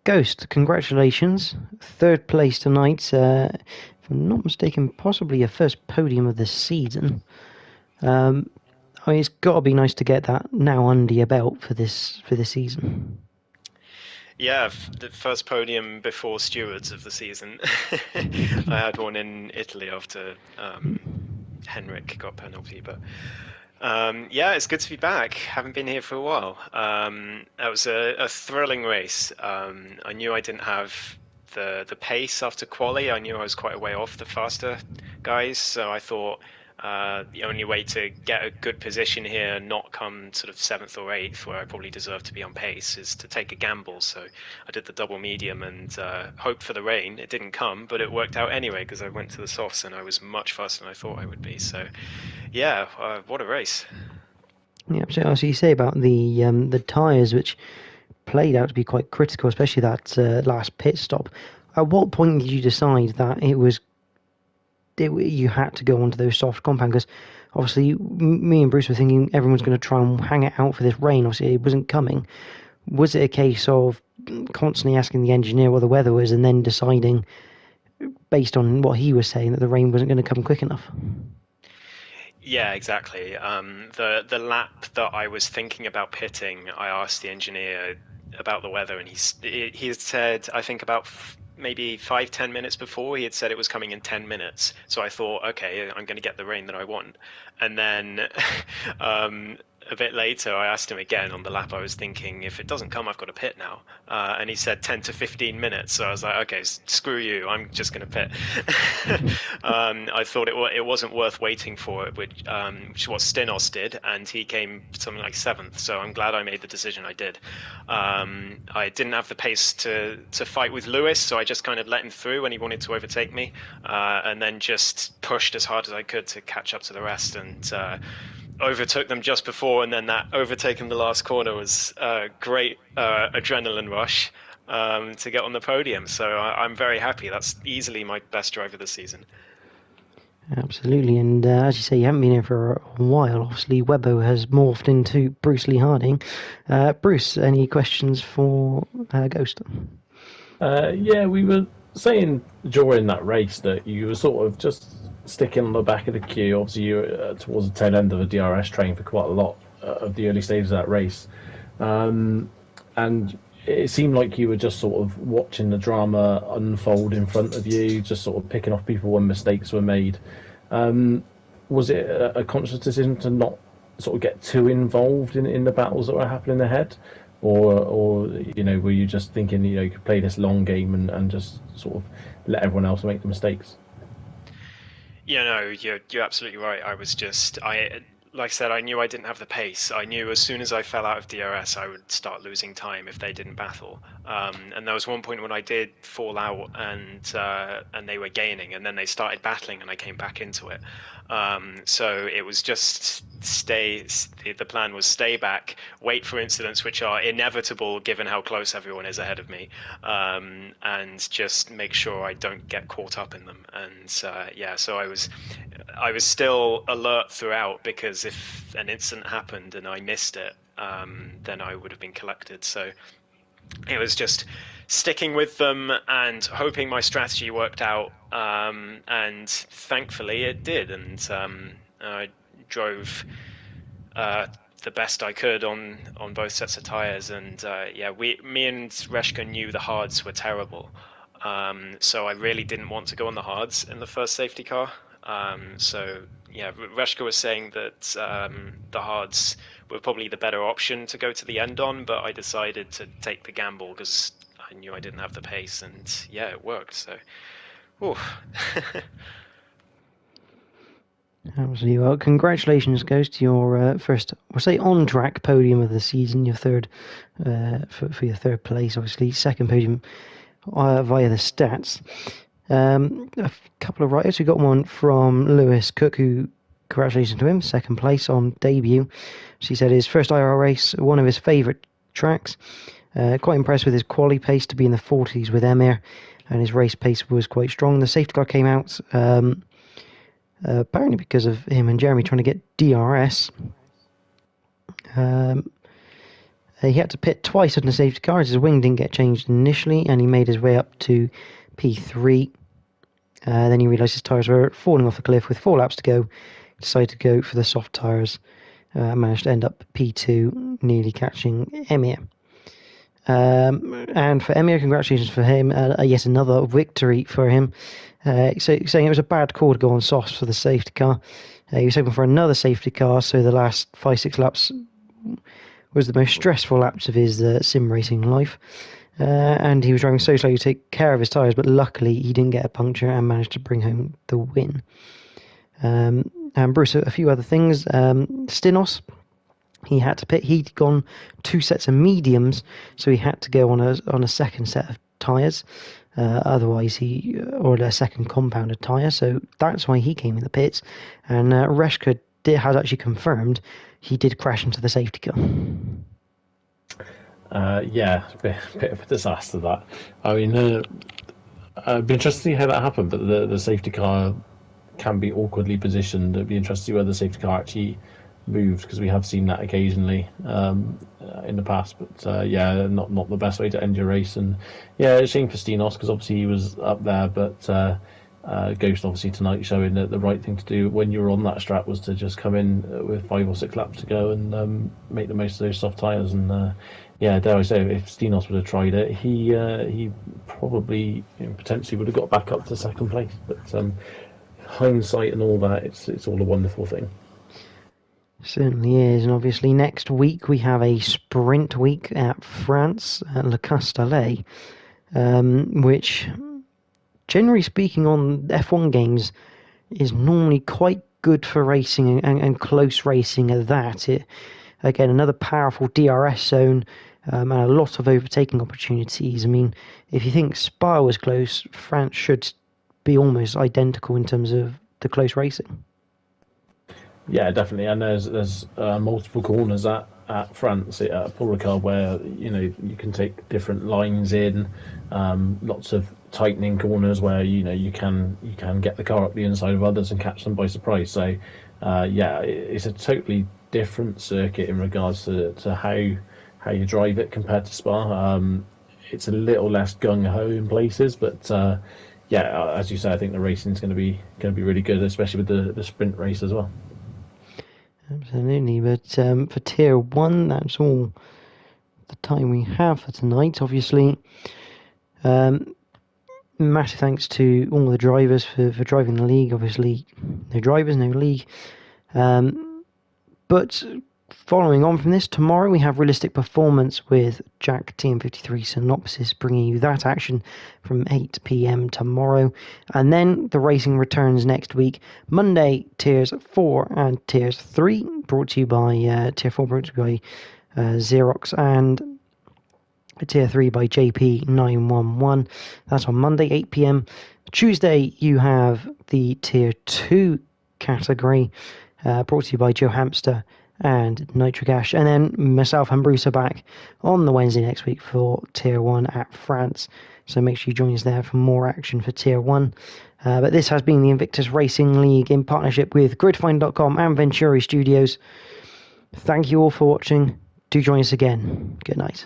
Ghost, congratulations. Third place tonight. If I'm not mistaken, possibly your first podium of the season. I mean, it's got to be nice to get that now under your belt for this season. Yeah, the first podium before stewards of the season. I had one in Italy after Henrik got penalty, but yeah, it's good to be back. Haven't been here for a while. That was a thrilling race. I knew I didn't have the pace after quali. I knew I was quite a way off the faster guys, so I thought the only way to get a good position here and not come sort of 7th or 8th, where I probably deserve to be on pace, is to take a gamble. So I did the double medium and hoped for the rain. It didn't come, but it worked out anyway because I went to the softs and I was much faster than I thought I would be. So yeah, what a race. Yeah, so you say about the tyres, which played out to be quite critical, especially that last pit stop. At what point did you decide that you had to go onto those soft compound? Because obviously me and Bruce were thinking everyone's going to try and hang it out for this rain. Obviously it wasn't coming. Was it a case of constantly asking the engineer what the weather was and then deciding based on what he was saying that the rain wasn't going to come quick enough? Yeah, exactly. The lap that I was thinking about pitting, I asked the engineer about the weather, and he had said, I think about maybe 5-10 minutes before, he had said it was coming in 10 minutes. So I thought, okay, I'm going to get the rain that I want. And then a bit later, I asked him again on the lap. I was thinking, if it doesn't come, I've got to pit now. And he said 10 to 15 minutes. So I was like, okay, screw you. I'm just going to pit. I thought it wasn't worth waiting for it, which is what Stinos did. And he came something like 7th. So I'm glad I made the decision I did. I didn't have the pace to fight with Lewis, so I just kind of let him through when he wanted to overtake me, and then just pushed as hard as I could to catch up to the rest, and overtook them just before, and then that overtake in the last corner was a great adrenaline rush to get on the podium. So I'm very happy. That's easily my best drive of the season. Absolutely, and as you say, you haven't been here for a while. Obviously, Webbo has morphed into Bruce Lee Harding. Bruce, any questions for Ghost? Yeah, we were saying during that race that you were sort of just sticking on the back of the queue. Obviously, you were towards the tail end of the DRS train for quite a lot of the early stages of that race. And it seemed like you were just sort of watching the drama unfold in front of you, just sort of picking off people when mistakes were made. Was it a conscious decision to not sort of get too involved in the battles that were happening ahead? Or were you just thinking, you could play this long game and just sort of let everyone else make the mistakes? Yeah, no, you're absolutely right. I was just, like I said, I knew I didn't have the pace. I knew as soon as I fell out of DRS, I would start losing time if they didn't battle. And there was one point when I did fall out, and they were gaining, and then they started battling, and I came back into it. So it was just stay. The plan was stay back, wait for incidents which are inevitable given how close everyone is ahead of me, and just make sure I don't get caught up in them. And so I was still alert throughout, because if an incident happened and I missed it, then I would have been collected. So it was just sticking with them and hoping my strategy worked out, and thankfully it did. And I drove the best I could on both sets of tires. And me and Reshka knew the hards were terrible, so I really didn't want to go on the hards in the first safety car. Reshka was saying that the hards were probably the better option to go to the end on, but I decided to take the gamble because I knew I didn't have the pace, and yeah, it worked. So, Absolutely. Well, congratulations goes to your first, we'll say, on-track podium of the season. Your third, for your third place, obviously. Second podium via the stats. A couple of writers. We got one from Lewis Cook, who, congratulations to him, second place on debut. She said his first IRL race, one of his favourite tracks. Quite impressed with his quali pace to be in the 40s with Emir, and his race pace was quite strong. The safety car came out apparently because of him and Jeremy trying to get DRS. He had to pit twice on the safety car as his wing didn't get changed initially, and he made his way up to P3. Then he realised his tyres were falling off the cliff with 4 laps to go. He decided to go for the soft tyres. Managed to end up P2, nearly catching Emir. And for Emir, congratulations for him. Yet another victory for him. Saying it was a bad call to go on softs for the safety car. He was hoping for another safety car, so the last 5-6 laps was the most stressful laps of his sim racing life. And he was driving so slowly to take care of his tyres, but luckily he didn't get a puncture and managed to bring home the win. And Bruce, a few other things. Stinos, he had to pit. He'd gone 2 sets of mediums, so he had to go on a second set of tyres. Otherwise, or a second compounded tyre, so that's why he came in the pits. And Reshka has actually confirmed he did crash into the safety car. A bit of a disaster that. I mean, it'd be interesting to see how that happened, but the safety car can be awkwardly positioned. It'd be interesting to see whether the safety car actually moved, because we have seen that occasionally in the past. But not the best way to end your race. And yeah, it's a shame for Stinos, because obviously he was up there, but Ghost obviously tonight showing that the right thing to do when you were on that strat was to just come in with 5 or 6 laps to go and make the most of those soft tyres. And dare I say, if Stinos would have tried it, he probably potentially would have got back up to second place. But hindsight and all that, it's all a wonderful thing. Certainly is. And obviously next week we have a sprint week at France at Le Castellet, which, generally speaking, on F1 games is normally quite good for racing and close racing at that. Again, another powerful DRS zone, and a lot of overtaking opportunities. I mean, if you think Spa was close, France should be almost identical in terms of the close racing. Yeah, definitely. And there's multiple corners at France at Paul Ricard where you can take different lines in, lots of tightening corners where you can get the car up the inside of others and catch them by surprise. So it's a totally different circuit in regards to how you drive it compared to Spa. It's a little less gung ho in places, but as you say, I think the racing is going to be really good, especially with the sprint race as well. Absolutely, but for Tier 1, that's all the time we have for tonight, obviously. Massive thanks to all the drivers for driving the league. Obviously, no drivers, no league. But Following on from this, tomorrow we have Realistic Performance with Jack TM53 Synopsis, bringing you that action from 8 p.m. tomorrow. And then the racing returns next week. Monday, Tiers 4 and Tiers 3, brought to you by Tier 4 brought to you by Xerox, and Tier 3 by JP911. That's on Monday, 8 p.m. Tuesday, you have the Tier 2 category, brought to you by Joe Hamster and Nitric Ash. And then myself and Bruce are back on the Wednesday next week for Tier 1 at France. So make sure you join us there for more action for Tier 1. But this has been the Invictus Racing League in partnership with gridfind.com and Venturi Studios. Thank you all for watching. Do join us again. Good night.